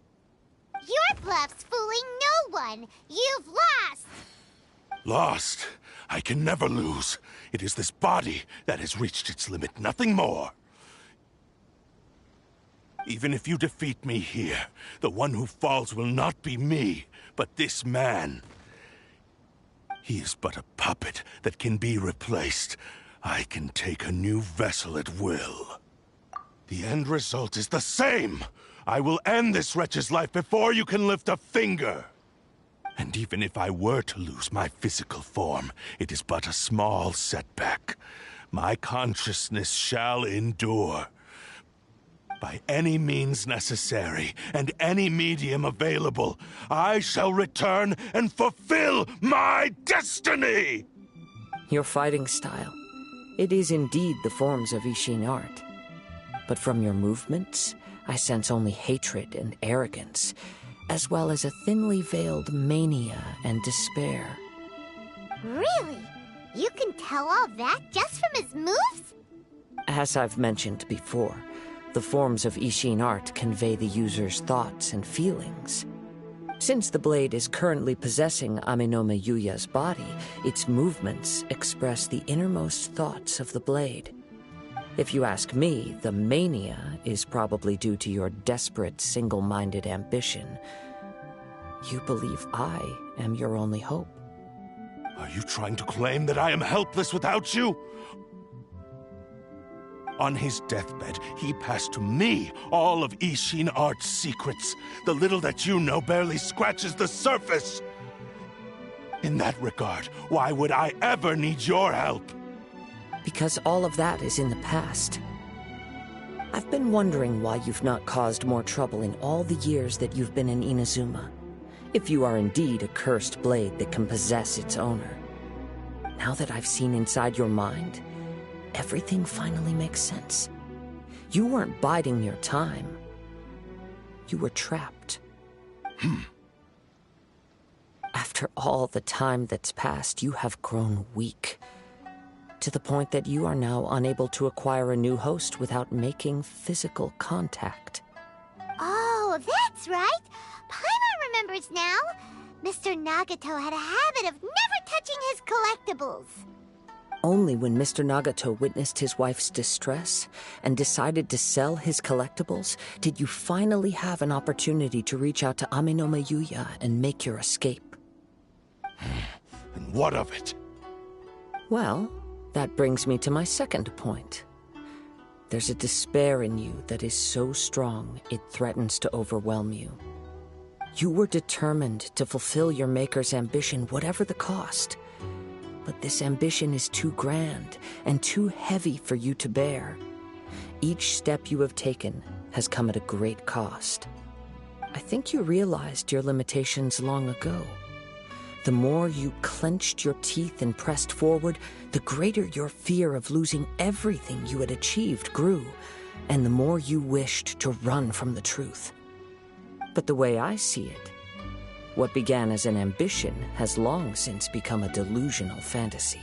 Your bluff's fooling no one. You've lost. Lost? I can never lose. It is this body that has reached its limit, nothing more. Even if you defeat me here, the one who falls will not be me, but this man. He is but a puppet that can be replaced. I can take a new vessel at will. The end result is the same! I will end this wretch's life before you can lift a finger! And even if I were to lose my physical form, it is but a small setback. My consciousness shall endure. By any means necessary, and any medium available, I shall return and fulfill my destiny! Your fighting style. It is indeed the forms of Ishin art. But from your movements, I sense only hatred and arrogance, as well as a thinly veiled mania and despair. Really? You can tell all that just from his moves? As I've mentioned before, the forms of Ishin art convey the user's thoughts and feelings. Since the blade is currently possessing Aminome Yuya's body, its movements express the innermost thoughts of the blade. If you ask me, the mania is probably due to your desperate, single-minded ambition. You believe I am your only hope. Are you trying to claim that I am helpless without you? On his deathbed, he passed to me all of Ishin Art's secrets. The little that you know barely scratches the surface. In that regard, why would I ever need your help? Because all of that is in the past. I've been wondering why you've not caused more trouble in all the years that you've been in Inazuma. If you are indeed a cursed blade that can possess its owner. Now that I've seen inside your mind, everything finally makes sense. You weren't biding your time. You were trapped. After all the time that's passed, you have grown weak. To the point that you are now unable to acquire a new host without making physical contact. Oh, that's right. Paimon remembers now. Mr. Nagato had a habit of never touching his collectibles. Only when Mr. Nagato witnessed his wife's distress and decided to sell his collectibles did you finally have an opportunity to reach out to Amenoma Yuya and make your escape. And what of it? Well, that brings me to my second point. There's a despair in you that is so strong it threatens to overwhelm you. You were determined to fulfill your maker's ambition, whatever the cost. But this ambition is too grand and too heavy for you to bear. Each step you have taken has come at a great cost. I think you realized your limitations long ago. The more you clenched your teeth and pressed forward, the greater your fear of losing everything you had achieved grew, and the more you wished to run from the truth. But the way I see it, what began as an ambition has long since become a delusional fantasy.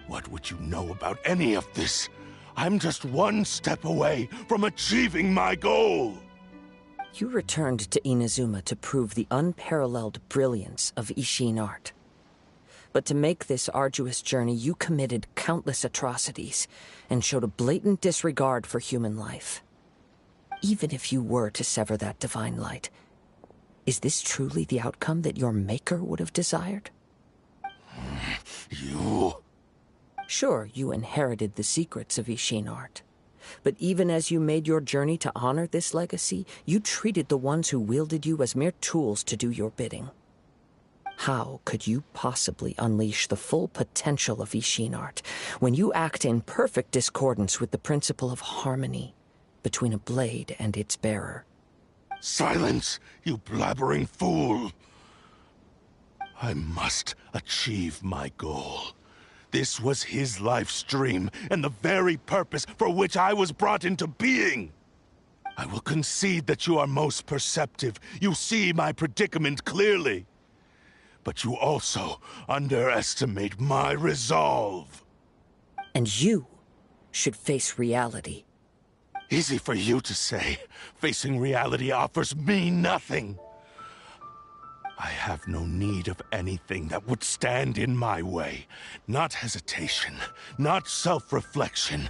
What would you know about any of this? I'm just one step away from achieving my goal! You returned to Inazuma to prove the unparalleled brilliance of Ishin art. But to make this arduous journey, you committed countless atrocities and showed a blatant disregard for human life. Even if you were to sever that divine light, is this truly the outcome that your maker would have desired? You... Sure, you inherited the secrets of Ishin art. But even as you made your journey to honor this legacy, you treated the ones who wielded you as mere tools to do your bidding. How could you possibly unleash the full potential of Ishin art when you act in perfect discordance with the principle of harmony between a blade and its bearer? Silence, you blabbering fool! I must achieve my goal. This was his life's dream, and the very purpose for which I was brought into being. I will concede that you are most perceptive. You see my predicament clearly. But you also underestimate my resolve. And you should face reality. Easy for you to say. Facing reality offers me nothing. I have no need of anything that would stand in my way. Not hesitation, not self-reflection,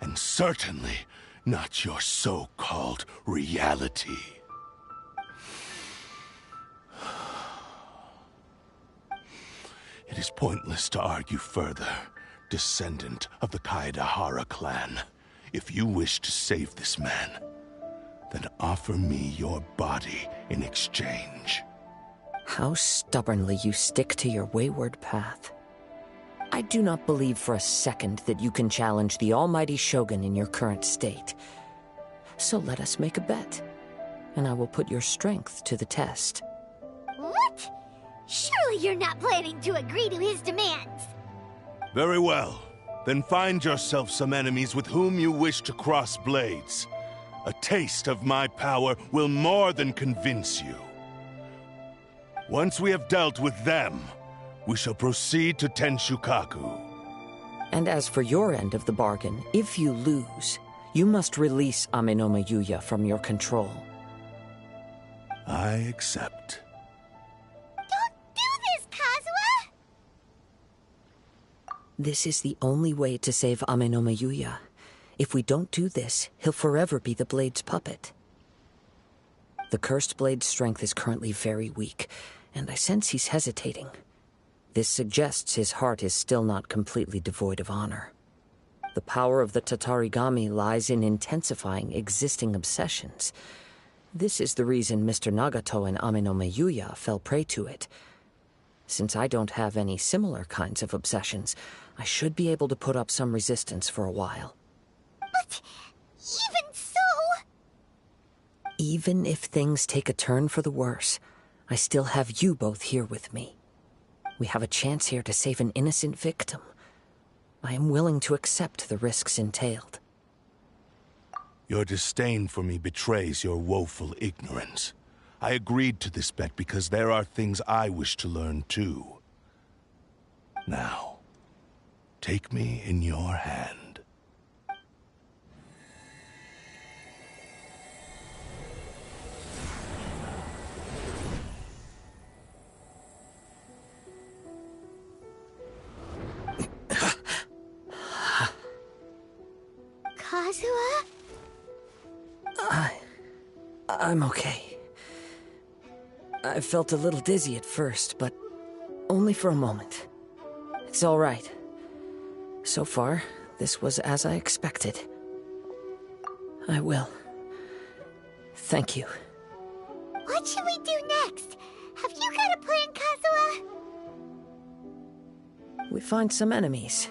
and certainly not your so-called reality. It is pointless to argue further, descendant of the Kaedahara clan. If you wish to save this man, then offer me your body in exchange. How stubbornly you stick to your wayward path. I do not believe for a second that you can challenge the almighty Shogun in your current state. So let us make a bet, and I will put your strength to the test. What? Surely you're not planning to agree to his demands. Very well. Then find yourself some enemies with whom you wish to cross blades. A taste of my power will more than convince you. Once we have dealt with them, we shall proceed to Tenshukaku. And as for your end of the bargain, if you lose, you must release Amenoma Yuya from your control. I accept. Don't do this, Kazuha! This is the only way to save Amenoma Yuya. If we don't do this, he'll forever be the Blade's puppet. The Cursed Blade's strength is currently very weak, and I sense he's hesitating. This suggests his heart is still not completely devoid of honor. The power of the Tatarigami lies in intensifying existing obsessions. This is the reason Mr. Nagato and Amenoma Yuya fell prey to it. Since I don't have any similar kinds of obsessions, I should be able to put up some resistance for a while. But even so... Even if things take a turn for the worse, I still have you both here with me. We have a chance here to save an innocent victim. I am willing to accept the risks entailed. Your disdain for me betrays your woeful ignorance. I agreed to this bet because there are things I wish to learn too. Now, take me in your hand. Kazuha? I'm okay. I felt a little dizzy at first, but only for a moment. It's all right. So far, this was as I expected. I will. Thank you. What should we do next? Have you got a plan, Kazuha? We find some enemies.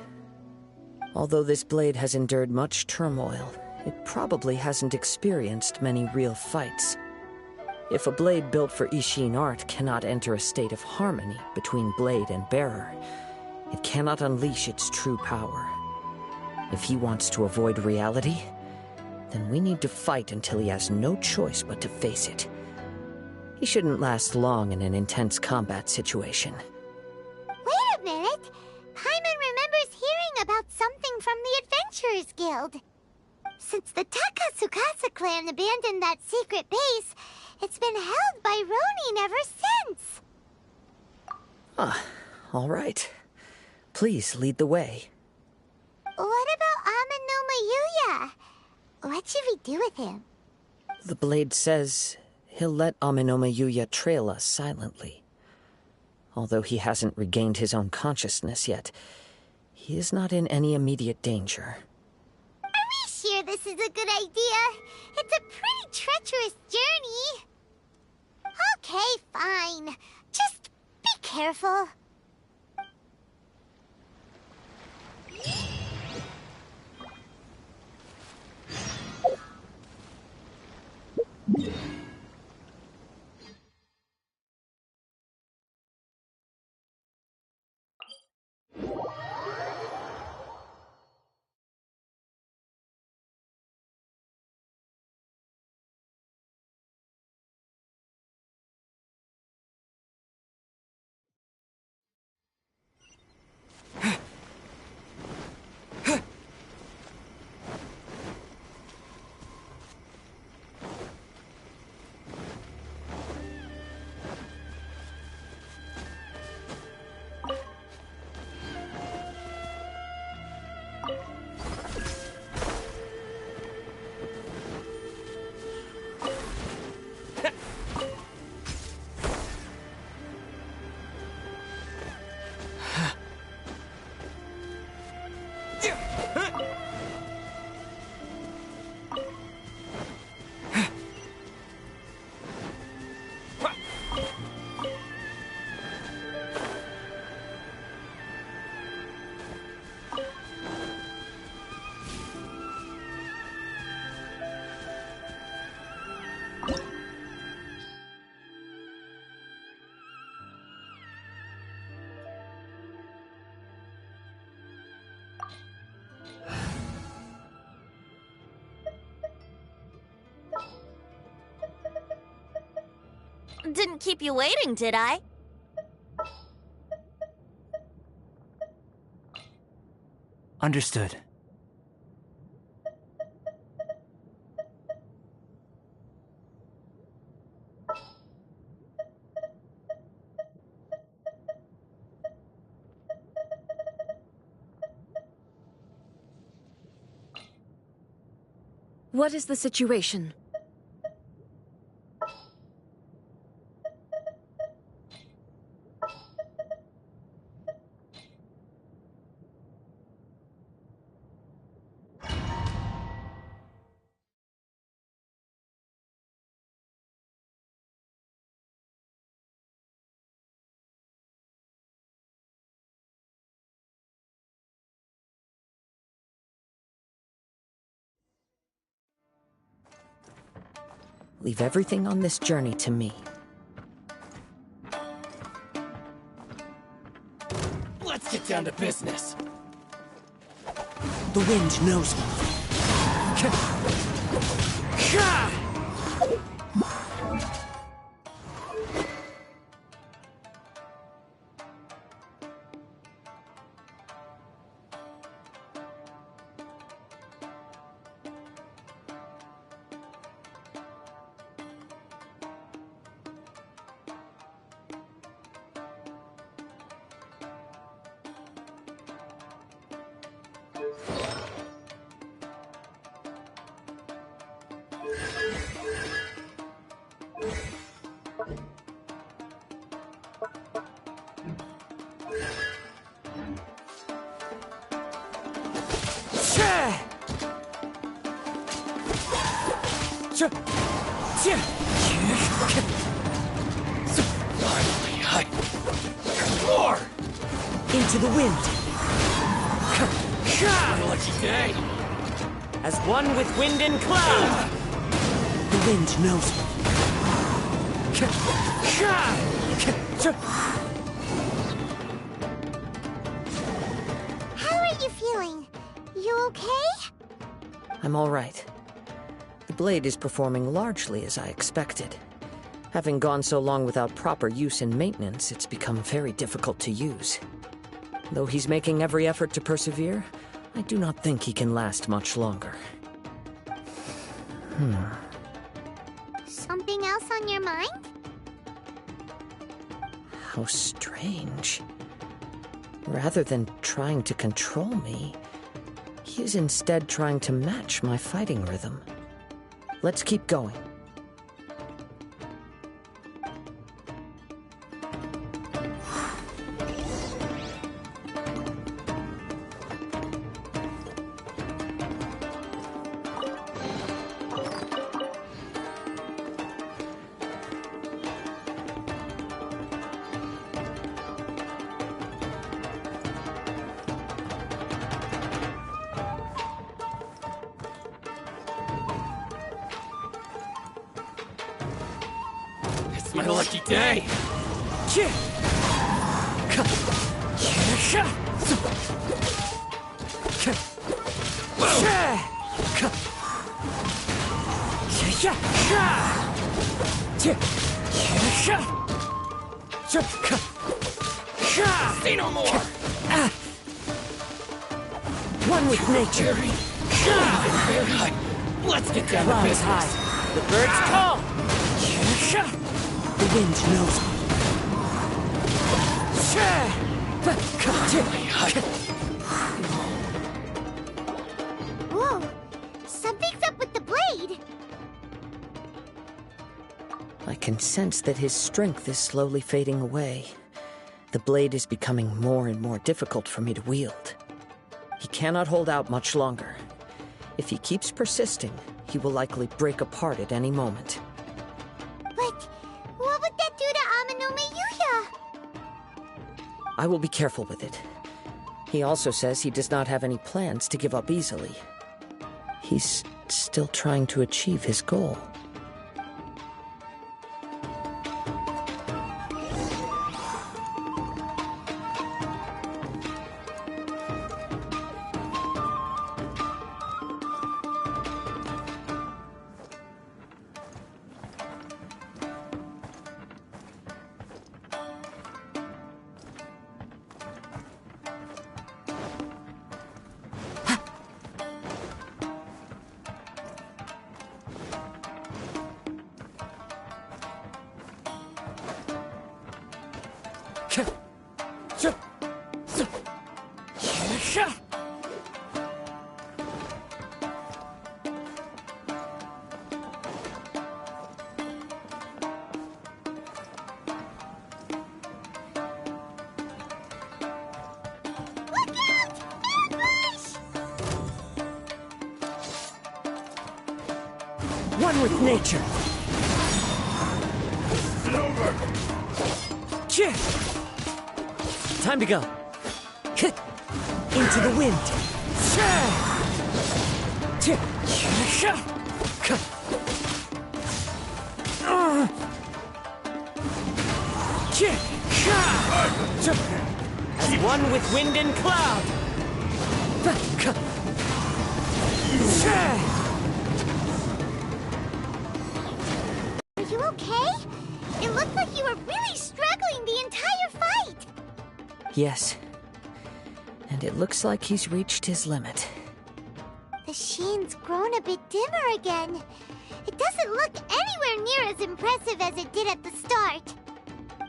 Although this blade has endured much turmoil, it probably hasn't experienced many real fights. If a blade built for Ishin art cannot enter a state of harmony between blade and bearer, it cannot unleash its true power. If he wants to avoid reality, then we need to fight until he has no choice but to face it. He shouldn't last long in an intense combat situation. Wait a minute! Paimon remembers hearing about something from the Adventurers Guild. Since the Takatsukasa clan abandoned that secret base, it's been held by Ronin ever since. All right. Please lead the way. What about Ameno Mayuya? What should we do with him? The blade says he'll let Amenoma Yuya trail us silently. Although he hasn't regained his own consciousness yet, he is not in any immediate danger. Are we sure this is a good idea? It's a pretty treacherous journey. Okay, fine. Just be careful. Didn't keep you waiting, did I? Understood. What is the situation? Leave everything on this journey to me. Let's get down to business. The wind knows me. Finally, more! Into the wind. My lucky day. As one with wind and cloud. The wind knows me. How are you feeling? You okay? I'm all right. The blade is performing largely as I expected. Having gone so long without proper use and maintenance, it's become very difficult to use. Though he's making every effort to persevere, I do not think he can last much longer. Something else on your mind? How strange. Rather than trying to control me, he is instead trying to match my fighting rhythm. Let's keep going. It's my lucky day. Say no more. One with nature. Very high. Let's get down to Clouds business. high. The birds call. The wind knows me. Whoa! Something's up with the blade! I can sense that his strength is slowly fading away. The blade is becoming more and more difficult for me to wield. He cannot hold out much longer. If he keeps persisting, he will likely break apart at any moment. But what would that do to Amano Mayuya? I will be careful with it. He also says he does not have any plans to give up easily. He's still trying to achieve his goal. One with nature. Time to go. Into the wind. as one with wind and cloud. Are you okay? It looked like you were really struggling the entire fight. Yes. And it looks like he's reached his limit. The sheen's grown a bit dimmer again. It doesn't look anywhere near as impressive as it did at the start.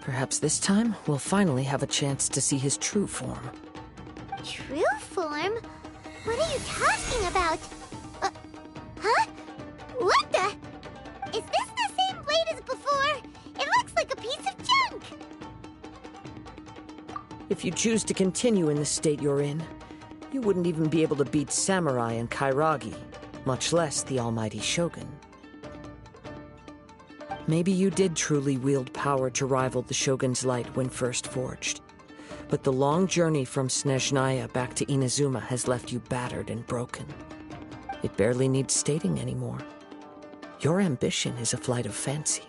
Perhaps this time we'll finally have a chance to see his true form. True form? What are you talking about? Huh? What the? Is this the same blade as before? It looks like a piece of junk! If you choose to continue in the state you're in, you wouldn't even be able to beat Samurai and Kairagi, much less the almighty Shogun. Maybe you did truly wield power to rival the Shogun's light when first forged. But the long journey from Snezhnaya back to Inazuma has left you battered and broken. It barely needs stating anymore. Your ambition is a flight of fancy.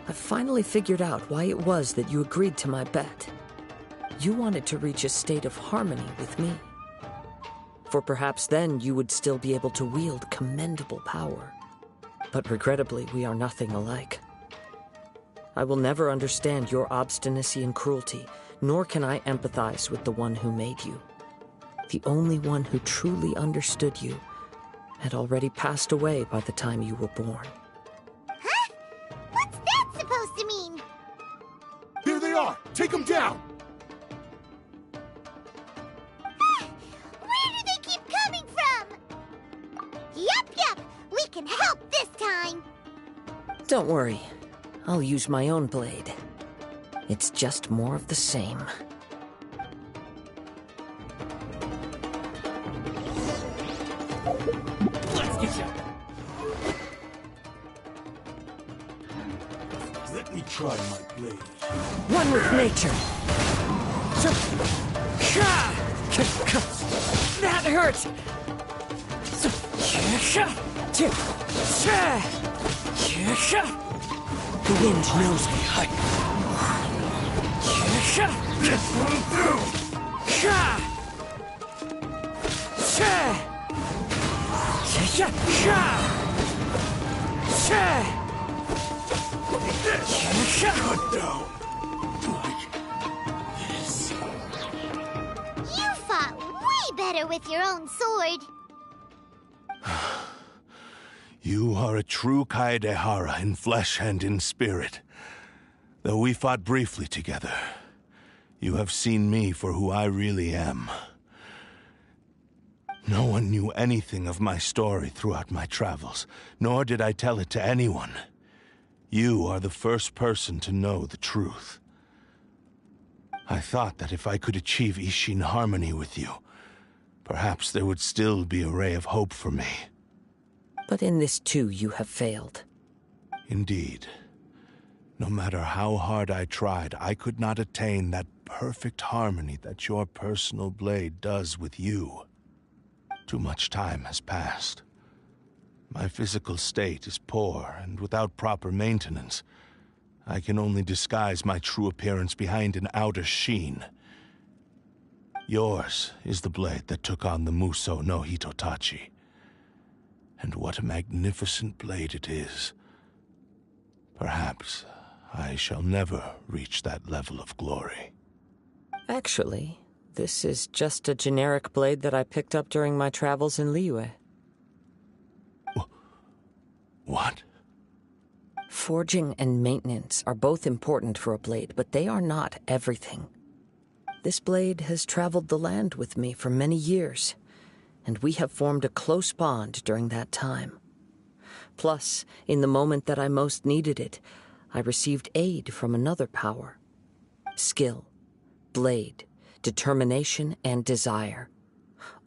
I've finally figured out why it was that you agreed to my bet. You wanted to reach a state of harmony with me. For perhaps then you would still be able to wield commendable power. But regrettably, we are nothing alike. I will never understand your obstinacy and cruelty, nor can I empathize with the one who made you. The only one who truly understood you had already passed away by the time you were born. Huh? What's that supposed to mean? Here they are! Take them down! Where do they keep coming from? Yup, we can help this time. Don't worry. I'll use my own blade. It's just more of the same. Let's get you. Let me try my blade. One with nature. That hurt! The wind knows me. Just run through! Cut down! Like this. You fought way better with your own sword. You are a true Kaedehara in flesh and in spirit. Though we fought briefly together, you have seen me for who I really am. No one knew anything of my story throughout my travels, nor did I tell it to anyone. You are the first person to know the truth. I thought that if I could achieve Ishin harmony with you, perhaps there would still be a ray of hope for me. But in this too, you have failed. Indeed. No matter how hard I tried, I could not attain that perfect harmony that your personal blade does with you. Too much time has passed. My physical state is poor, and without proper maintenance, I can only disguise my true appearance behind an outer sheen. Yours is the blade that took on the Muso no Hitotachi. And what a magnificent blade it is. Perhaps I shall never reach that level of glory. Actually, this is just a generic blade that I picked up during my travels in Liyue. What? Forging and maintenance are both important for a blade, but they are not everything. This blade has traveled the land with me for many years, and we have formed a close bond during that time. Plus, in the moment that I most needed it, I received aid from another power. Skill, blade, determination, and desire.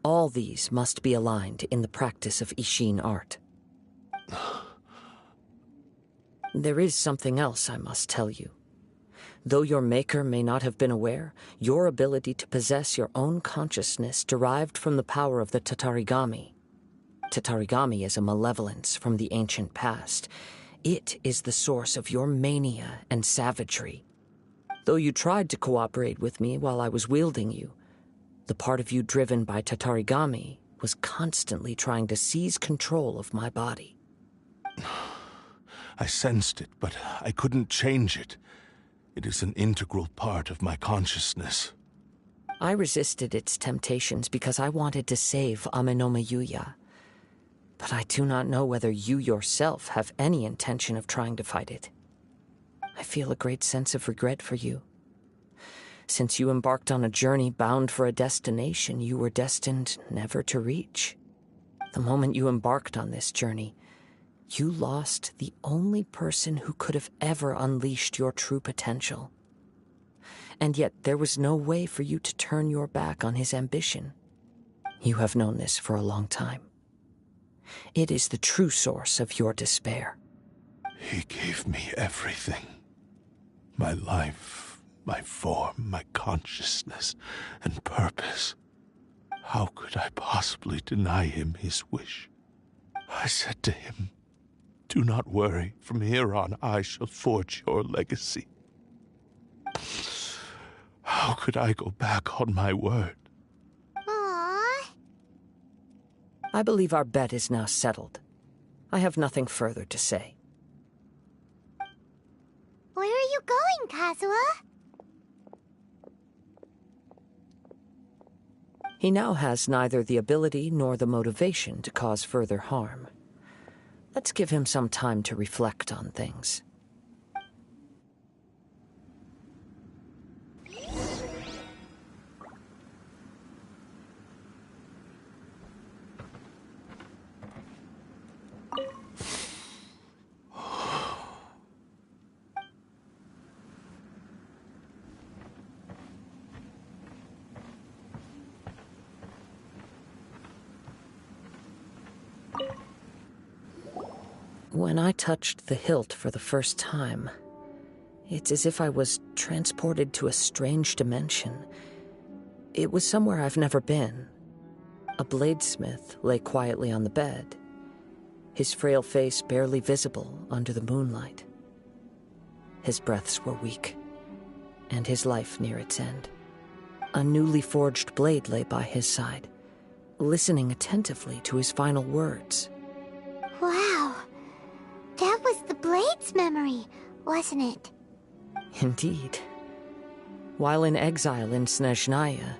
All these must be aligned in the practice of Ishin art. There is something else I must tell you. Though your maker may not have been aware, your ability to possess your own consciousness derived from the power of the Tatarigami. Tatarigami is a malevolence from the ancient past. It is the source of your mania and savagery. Though you tried to cooperate with me while I was wielding you, the part of you driven by Tatarigami was constantly trying to seize control of my body. I sensed it, but I couldn't change it. It is an integral part of my consciousness. I resisted its temptations because I wanted to save Amenoma Yuya. But I do not know whether you yourself have any intention of trying to fight it. I feel a great sense of regret for you. Since you embarked on a journey bound for a destination you were destined never to reach. The moment you embarked on this journey, you lost the only person who could have ever unleashed your true potential. And yet there was no way for you to turn your back on his ambition. You have known this for a long time. It is the true source of your despair. He gave me everything. My life, my form, my consciousness, and purpose. How could I possibly deny him his wish? I said to him, "Do not worry. From here on, I shall forge your legacy." How could I go back on my word? Aww. I believe our bet is now settled. I have nothing further to say. Where are you going, Kazuha? He now has neither the ability nor the motivation to cause further harm. Let's give him some time to reflect on things. When I touched the hilt for the first time, it's as if I was transported to a strange dimension. It was somewhere I've never been. A bladesmith lay quietly on the bed, his frail face barely visible under the moonlight. His breaths were weak, and his life near its end. A newly forged blade lay by his side, listening attentively to his final words. Wow. That was the Blade's memory, wasn't it? Indeed. While in exile in Snezhnaya,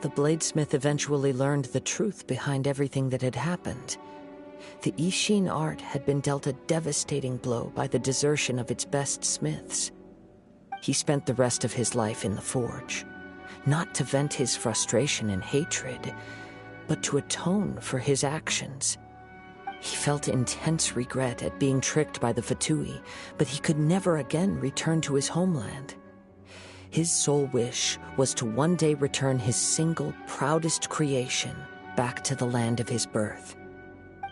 the bladesmith eventually learned the truth behind everything that had happened. The Ishin art had been dealt a devastating blow by the desertion of its best smiths. He spent the rest of his life in the forge, not to vent his frustration and hatred, but to atone for his actions. He felt intense regret at being tricked by the Fatui, but he could never again return to his homeland. His sole wish was to one day return his single, proudest creation back to the land of his birth.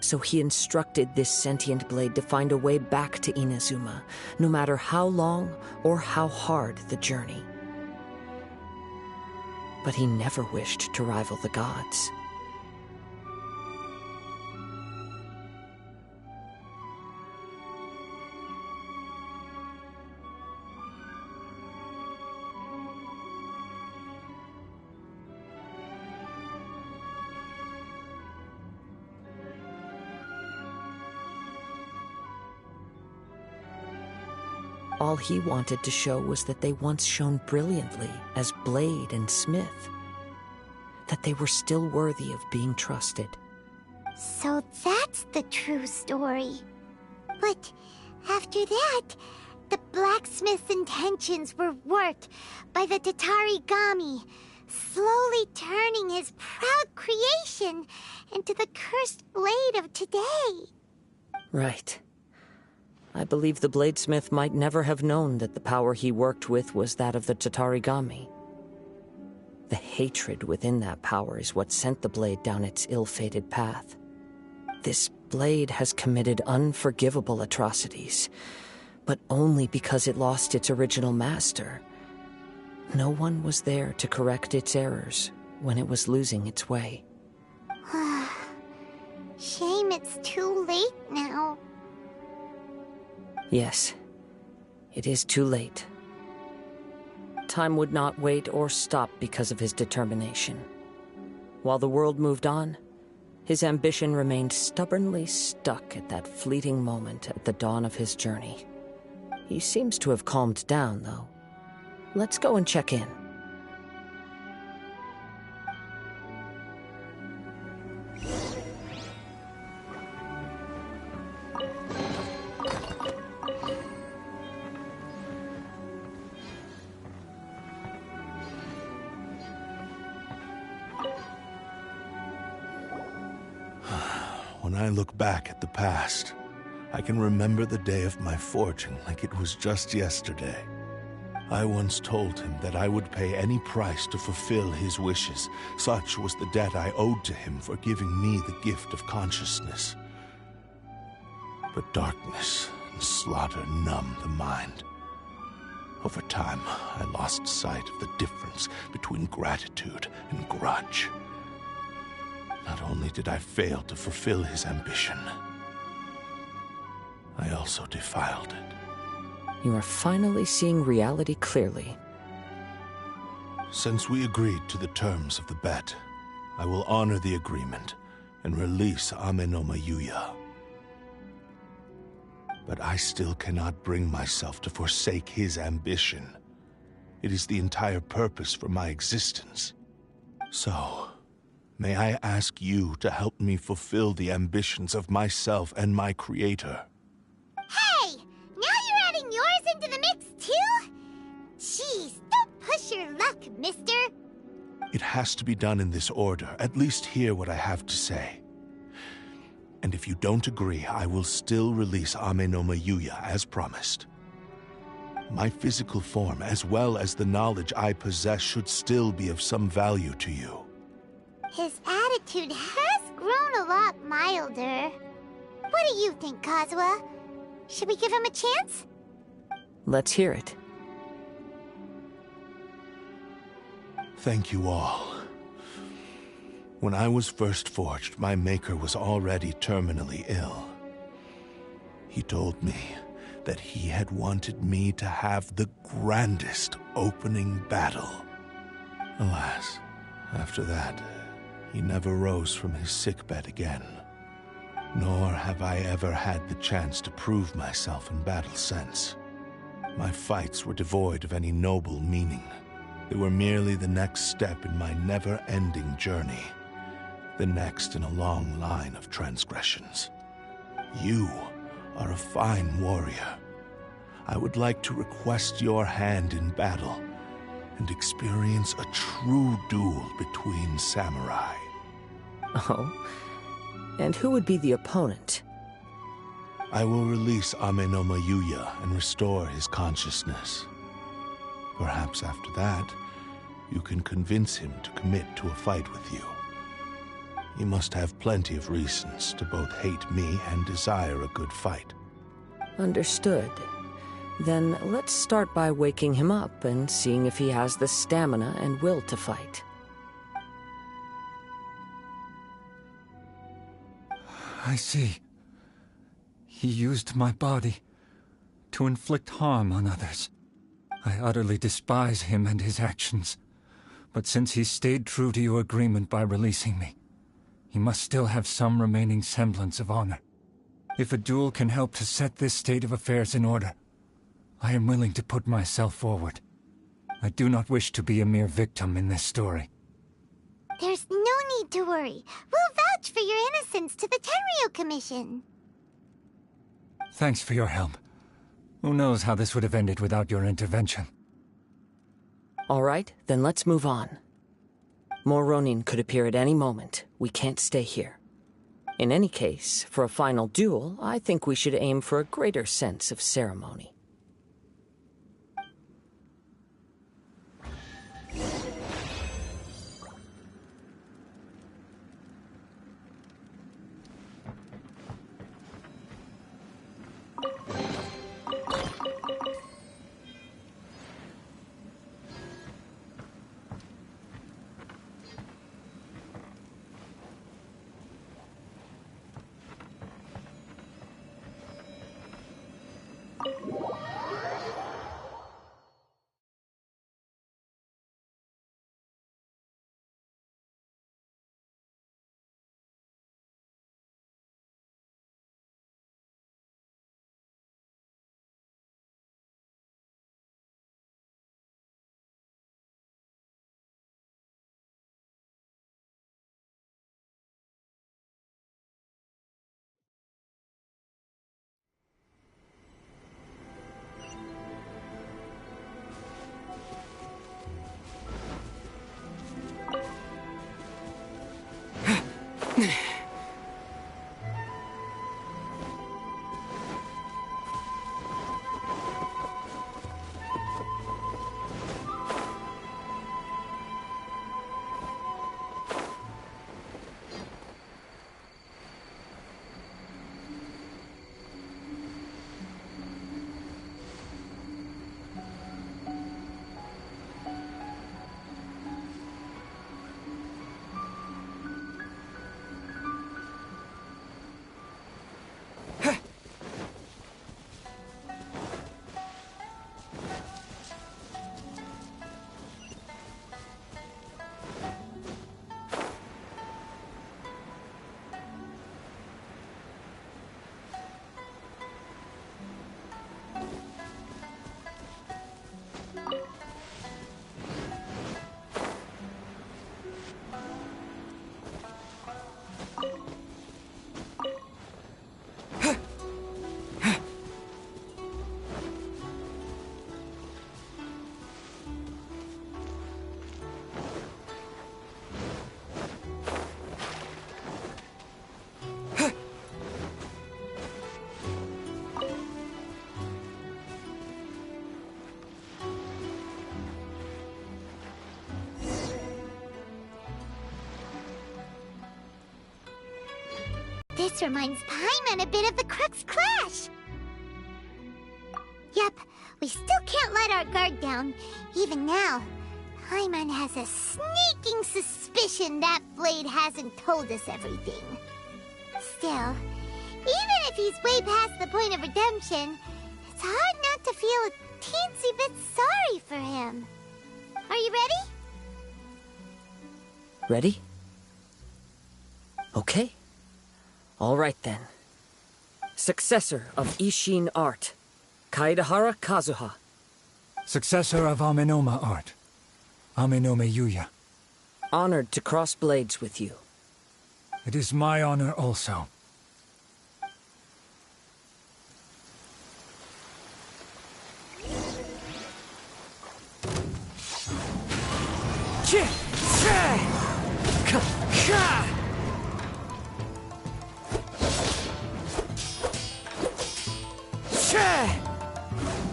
So he instructed this sentient blade to find a way back to Inazuma, no matter how long or how hard the journey. But he never wished to rival the gods. All he wanted to show was that they once shone brilliantly as blade and smith. That they were still worthy of being trusted. So that's the true story. But after that, the blacksmith's intentions were worked by the Tatarigami, slowly turning his proud creation into the cursed blade of today. Right. I believe the bladesmith might never have known that the power he worked with was that of the Tatarigami. The hatred within that power is what sent the blade down its ill-fated path. This blade has committed unforgivable atrocities, but only because it lost its original master. No one was there to correct its errors when it was losing its way. Shame it's too late now. Yes, it is too late. time would not wait or stop because of his determination. While the world moved on, his ambition remained stubbornly stuck at that fleeting moment at the dawn of his journey. He seems to have calmed down, though. Let's go and check in. When I look back at the past, I can remember the day of my forging like it was just yesterday. I once told him that I would pay any price to fulfill his wishes. Such was the debt I owed to him for giving me the gift of consciousness. But darkness and slaughter numbed the mind. Over time, I lost sight of the difference between gratitude and grudge. Not only did I fail to fulfill his ambition, I also defiled it. You are finally seeing reality clearly. Since we agreed to the terms of the bet, I will honor the agreement and release Ame no Mayuya. But I still cannot bring myself to forsake his ambition. It is the entire purpose for my existence. So, may I ask you to help me fulfill the ambitions of myself and my creator? Hey! Now you're adding yours into the mix, too? Jeez, don't push your luck, mister. It has to be done in this order. At least hear what I have to say. And if you don't agree, I will still release Ame no Mayuya as promised. My physical form, as well as the knowledge I possess, should still be of some value to you. His attitude has grown a lot milder. What do you think, Kazuha? Should we give him a chance? Let's hear it. Thank you all. When I was first forged, my maker was already terminally ill. He told me that he had wanted me to have the grandest opening battle. Alas, after that, he never rose from his sickbed again. Nor have I ever had the chance to prove myself in battle since. My fights were devoid of any noble meaning. They were merely the next step in my never-ending journey. The next in a long line of transgressions. You are a fine warrior. I would like to request your hand in battle and experience a true duel between samurai. Oh? And who would be the opponent? I will release Ame no Mayuya and restore his consciousness. Perhaps after that, you can convince him to commit to a fight with you. He must have plenty of reasons to both hate me and desire a good fight. Understood. Then let's start by waking him up and seeing if he has the stamina and will to fight. I see. He used my body to inflict harm on others. I utterly despise him and his actions. But since he stayed true to your agreement by releasing me, he must still have some remaining semblance of honor. If a duel can help to set this state of affairs in order, I am willing to put myself forward. I do not wish to be a mere victim in this story. There's no need to worry. We'll vouch for your innocence to the Tenryu Commission. Thanks for your help. Who knows how this would have ended without your intervention. All right, then let's move on. More Ronin could appear at any moment. We can't stay here. In any case, for a final duel, I think we should aim for a greater sense of ceremony. This reminds Paimon a bit of the Crux Clash. Yep, we still can't let our guard down. Even now, Paimon has a sneaking suspicion that Blade hasn't told us everything. Still, even if he's way past the point of redemption, it's hard not to feel a teensy bit sorry for him. Are you ready? Ready? Okay. All right then. Successor of Ishin art, Kaedahara Kazuha. Successor of Amenoma art, Amenome Yuya. Honored to cross blades with you. It is my honor also.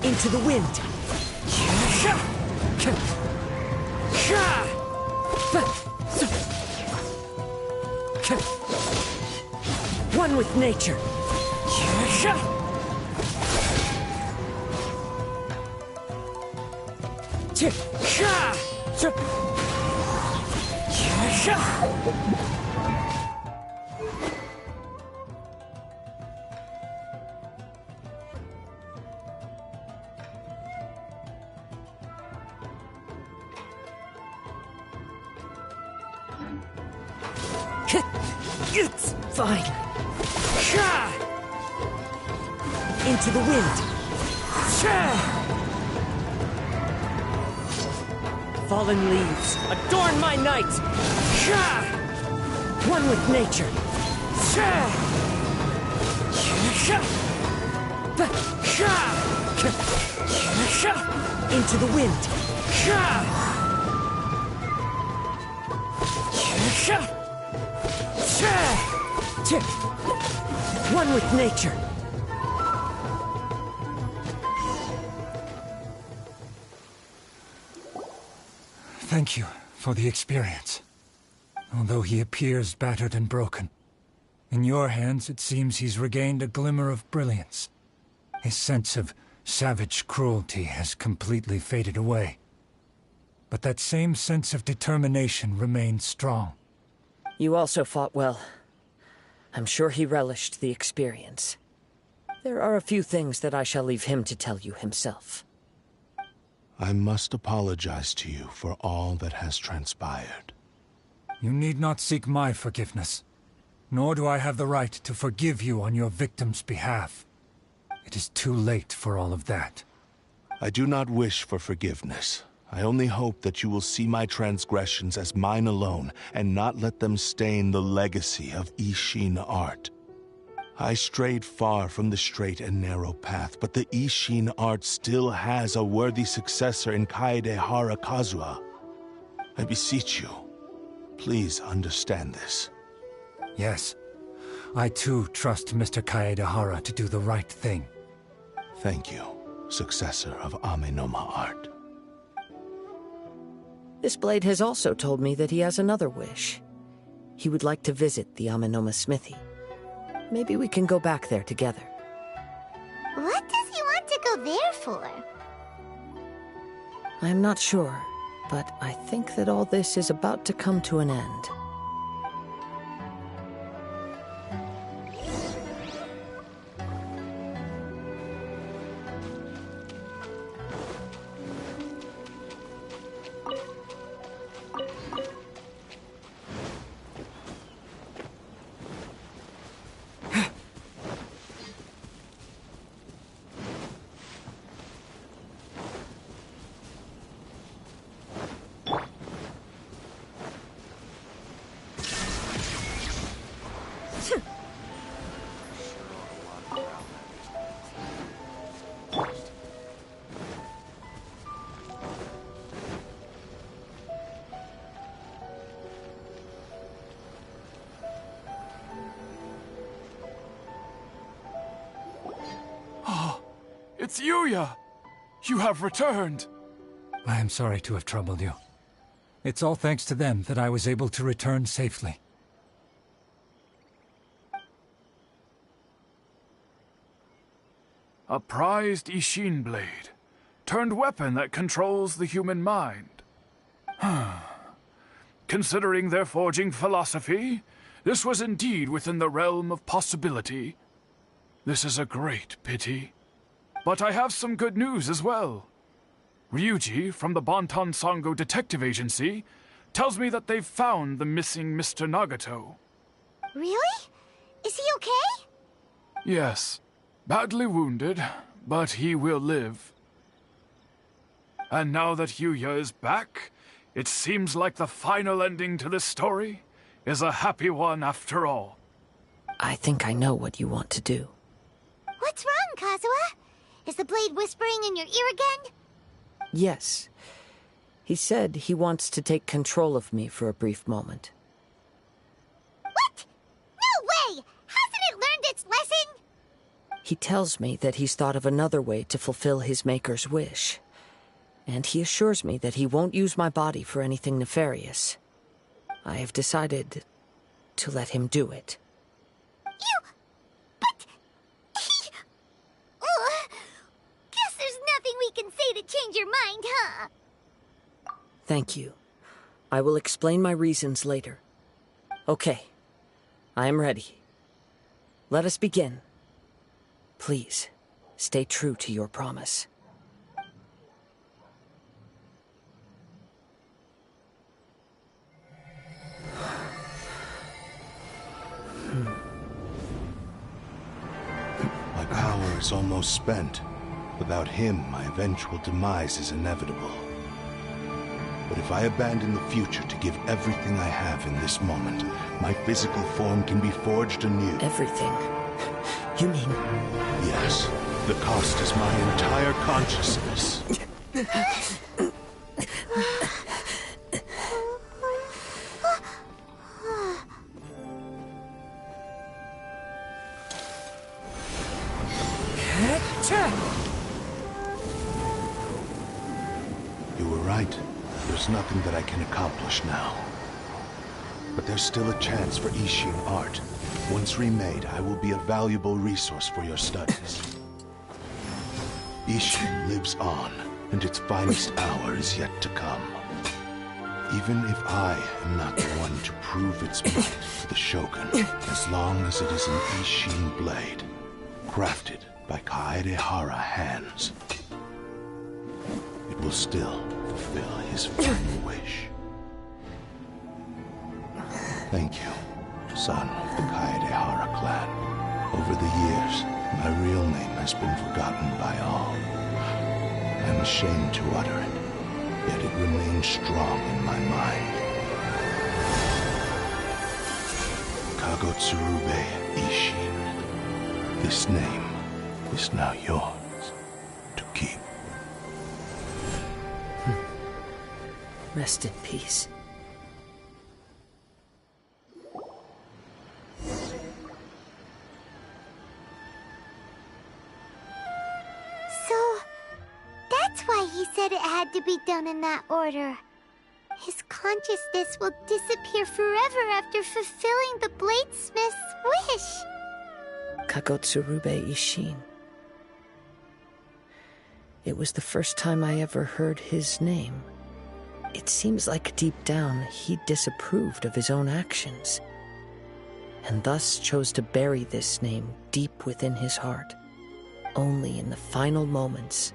Into the wind. One with nature. It's fine. Into the wind. Fallen leaves, adorn my night. One with nature. Into the wind. One with nature. Thank you for the experience. Although he appears battered and broken, in your hands it seems he's regained a glimmer of brilliance. His sense of savage cruelty has completely faded away. But that same sense of determination remains strong. You also fought well. I'm sure he relished the experience. There are a few things that I shall leave him to tell you himself. I must apologize to you for all that has transpired. You need not seek my forgiveness, nor do I have the right to forgive you on your victim's behalf. It is too late for all of that. I do not wish for forgiveness. I only hope that you will see my transgressions as mine alone, and not let them stain the legacy of Ishin art. I strayed far from the straight and narrow path, but the Ishin art still has a worthy successor in Kaedahara Kazuha. I beseech you, please understand this. Yes. I too trust Mr. Kaedehara to do the right thing. Thank you, successor of Amenoma art. This blade has also told me that he has another wish. He would like to visit the Amenoma smithy. Maybe we can go back there together. What does he want to go there for? I'm not sure, but I think that all this is about to come to an end. It's Yuya! You have returned! I am sorry to have troubled you. It's all thanks to them that I was able to return safely. A prized Ishin blade, turned weapon that controls the human mind. Considering their forging philosophy, this was indeed within the realm of possibility. This is a great pity. But I have some good news as well. Ryuji, from the Bantan Sango Detective Agency, tells me that they've found the missing Mr. Nagato. Really? Is he okay? Yes. Badly wounded, but he will live. And now that Yuya is back, it seems like the final ending to this story is a happy one after all. I think I know what you want to do. What's wrong, Kazuha? Is the blade whispering in your ear again? Yes. He said he wants to take control of me for a brief moment. What? No way! Hasn't it learned its lesson? He tells me that he's thought of another way to fulfill his maker's wish. And he assures me that he won't use my body for anything nefarious. I have decided to let him do it. But... Guess there's nothing we can say to change your mind, huh? Thank you. I will explain my reasons later. Okay. I am ready. Let us begin. Please, stay true to your promise. My power is almost spent. Without him, my eventual demise is inevitable. But if I abandon the future to give everything I have in this moment, my physical form can be forged anew. Everything? You mean... Yes. The cost is my entire consciousness. You were right. There's nothing that I can accomplish now. But there's still a chance for Ishin art. Once remade, I will be a valuable resource for your studies. Ishin lives on, and its finest hour is yet to come. Even if I am not the one to prove its might to the Shogun, as long as it is an Ishin blade, crafted by Kaedehara hands, it will still fulfill his final wish. Thank you, son of the Kaedehara clan. Over the years, my real name has been forgotten by all. I am ashamed to utter it, yet it remains strong in my mind. Kagotsurube Ishin. This name is now yours to keep. Rest in peace. to be done in that order. His consciousness will disappear forever after fulfilling the bladesmith's wish. Kagotsurube Ishin. It was the first time I ever heard his name. It seems like deep down he disapproved of his own actions, and thus chose to bury this name deep within his heart. Only in the final moments,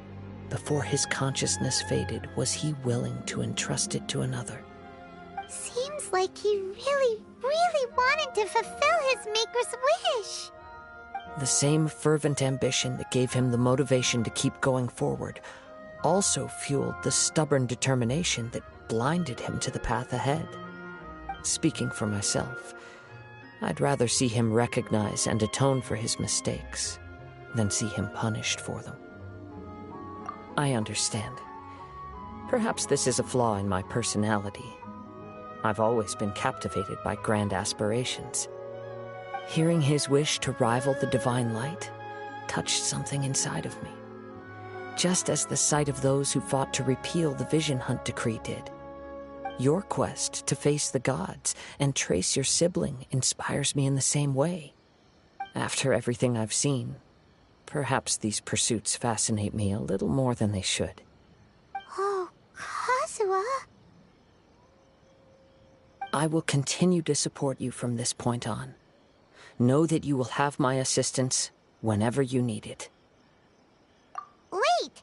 before his consciousness faded, was he willing to entrust it to another. Seems like he really wanted to fulfill his maker's wish. The same fervent ambition that gave him the motivation to keep going forward also fueled the stubborn determination that blinded him to the path ahead. Speaking for myself, I'd rather see him recognize and atone for his mistakes than see him punished for them. I understand. Perhaps this is a flaw in my personality. I've always been captivated by grand aspirations. Hearing his wish to rival the divine light touched something inside of me, just as the sight of those who fought to repeal the Vision Hunt decree did. Your quest to face the gods and trace your sibling inspires me in the same way. After everything I've seen, perhaps these pursuits fascinate me a little more than they should. Oh, Kazuha. I will continue to support you from this point on. Know that you will have my assistance whenever you need it. Wait,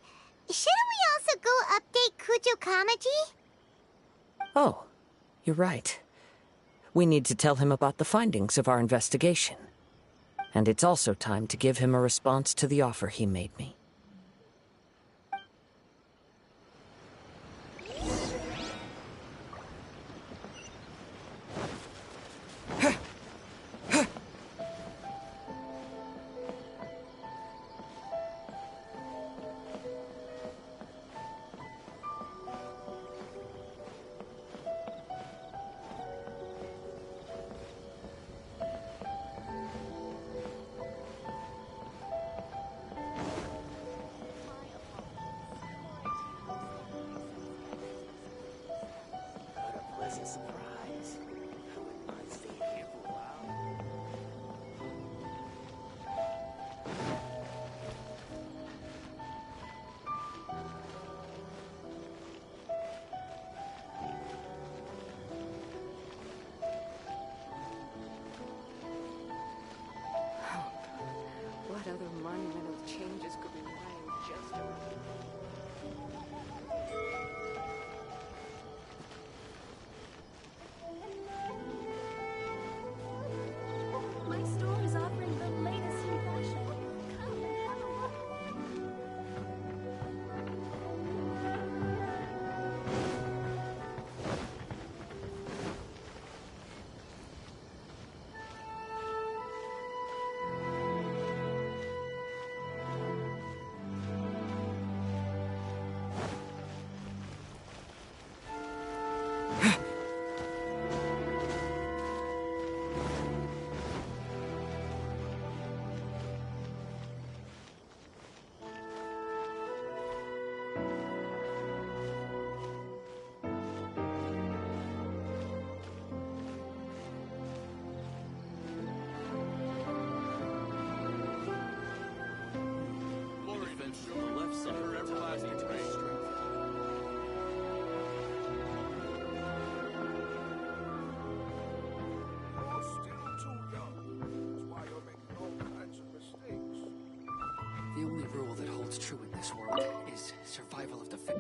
shouldn't we also go update Kujo Kamaji? Oh, you're right. We need to tell him about the findings of our investigation. And it's also time to give him a response to the offer he made me. What other monumental changes could be lying just around? My store is offering the latest in fashion. Come and have a look. The only rule that holds true in this world is survival of the fit.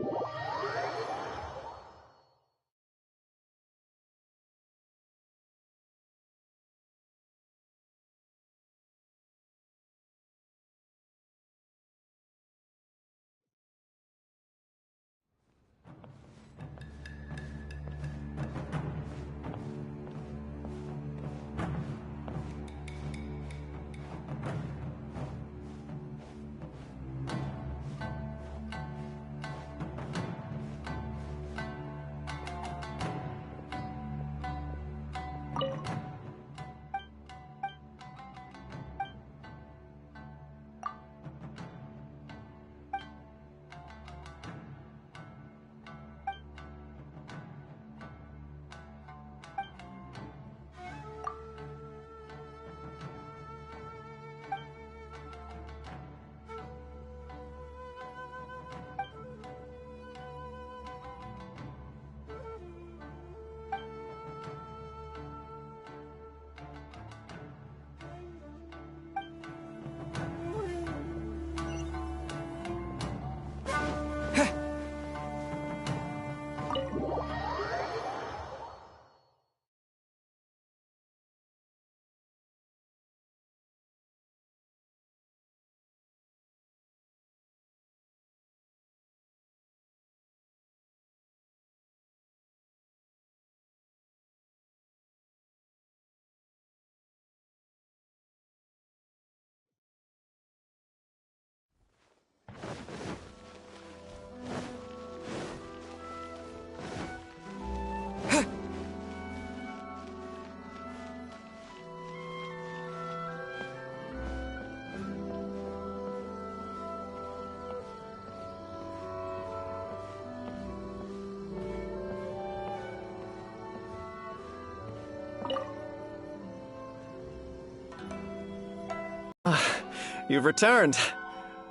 You've returned.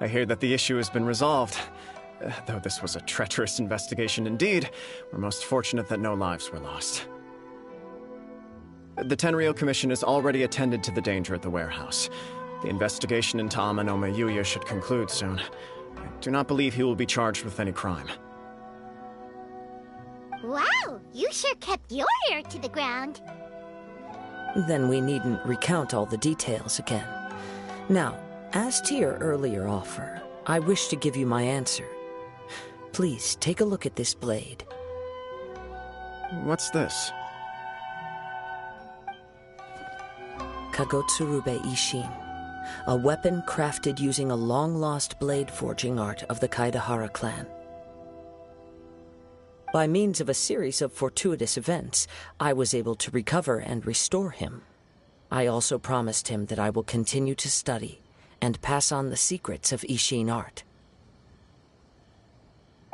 I hear that the issue has been resolved. Though this was a treacherous investigation indeed, we're most fortunate that no lives were lost. The Tenryou Commission has already attended to the danger at the warehouse. The investigation into Amanome Yuya should conclude soon. I do not believe he will be charged with any crime. Wow, you sure kept your ear to the ground. Then we needn't recount all the details again. Now, as to your earlier offer, I wish to give you my answer. Please take a look at this blade. What's this? Kagotsurube Ishin, a weapon crafted using a long-lost blade forging art of the Kaidahara clan. By means of a series of fortuitous events, I was able to recover and restore him. I also promised him that I will continue to study and pass on the secrets of Ishin art.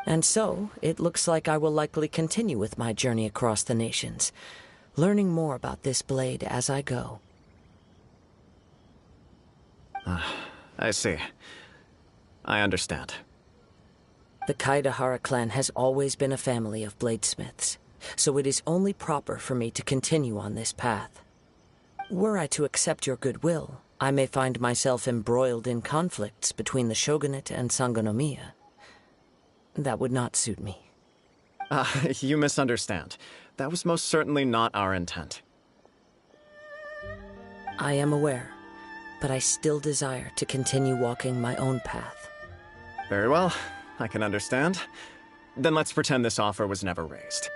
And so, it looks like I will likely continue with my journey across the nations, learning more about this blade as I go. I see. I understand. The Kaidahara clan has always been a family of bladesmiths, so it is only proper for me to continue on this path. Were I to accept your goodwill, I may find myself embroiled in conflicts between the shogunate and Sangonomiya. That would not suit me. You misunderstand. That was most certainly not our intent. I am aware, but I still desire to continue walking my own path. Very well. I can understand. Then let's pretend this offer was never raised.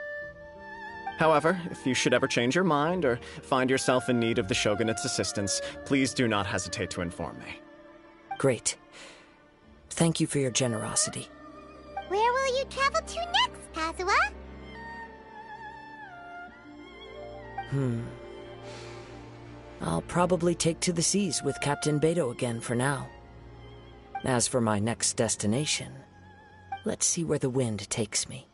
However, if you should ever change your mind or find yourself in need of the Shogunate's assistance, please do not hesitate to inform me. Great. Thank you for your generosity. Where will you travel to next, Kazuha? I'll probably take to the seas with Captain Beto again for now. As for my next destination, let's see where the wind takes me.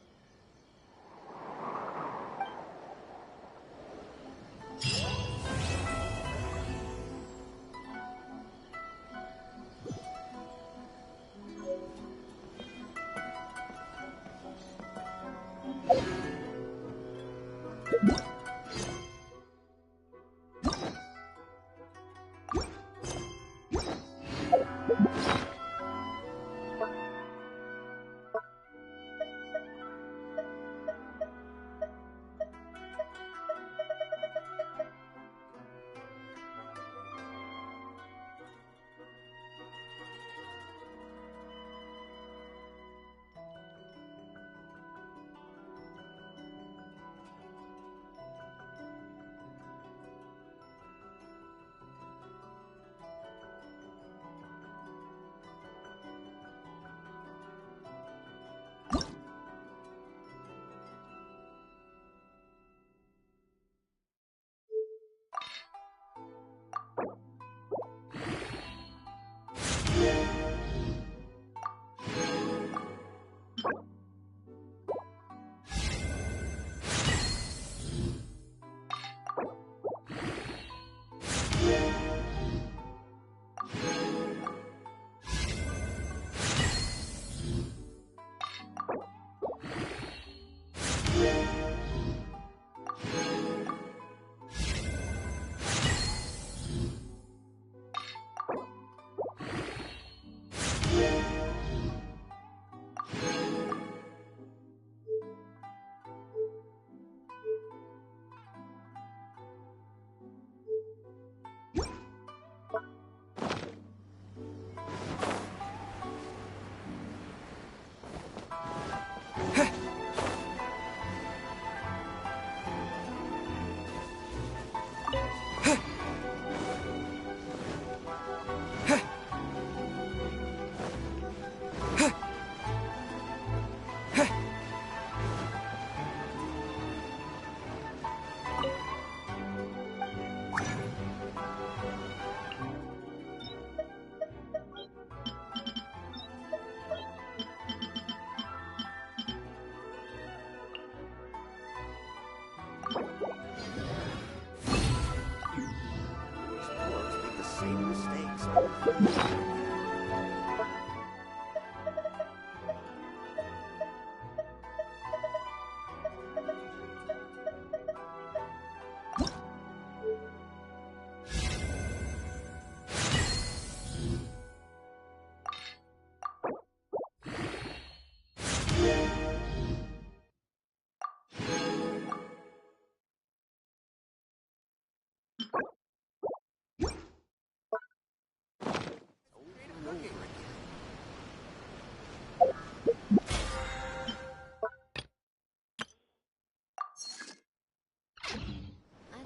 Same mistakes I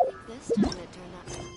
think this time it turned out.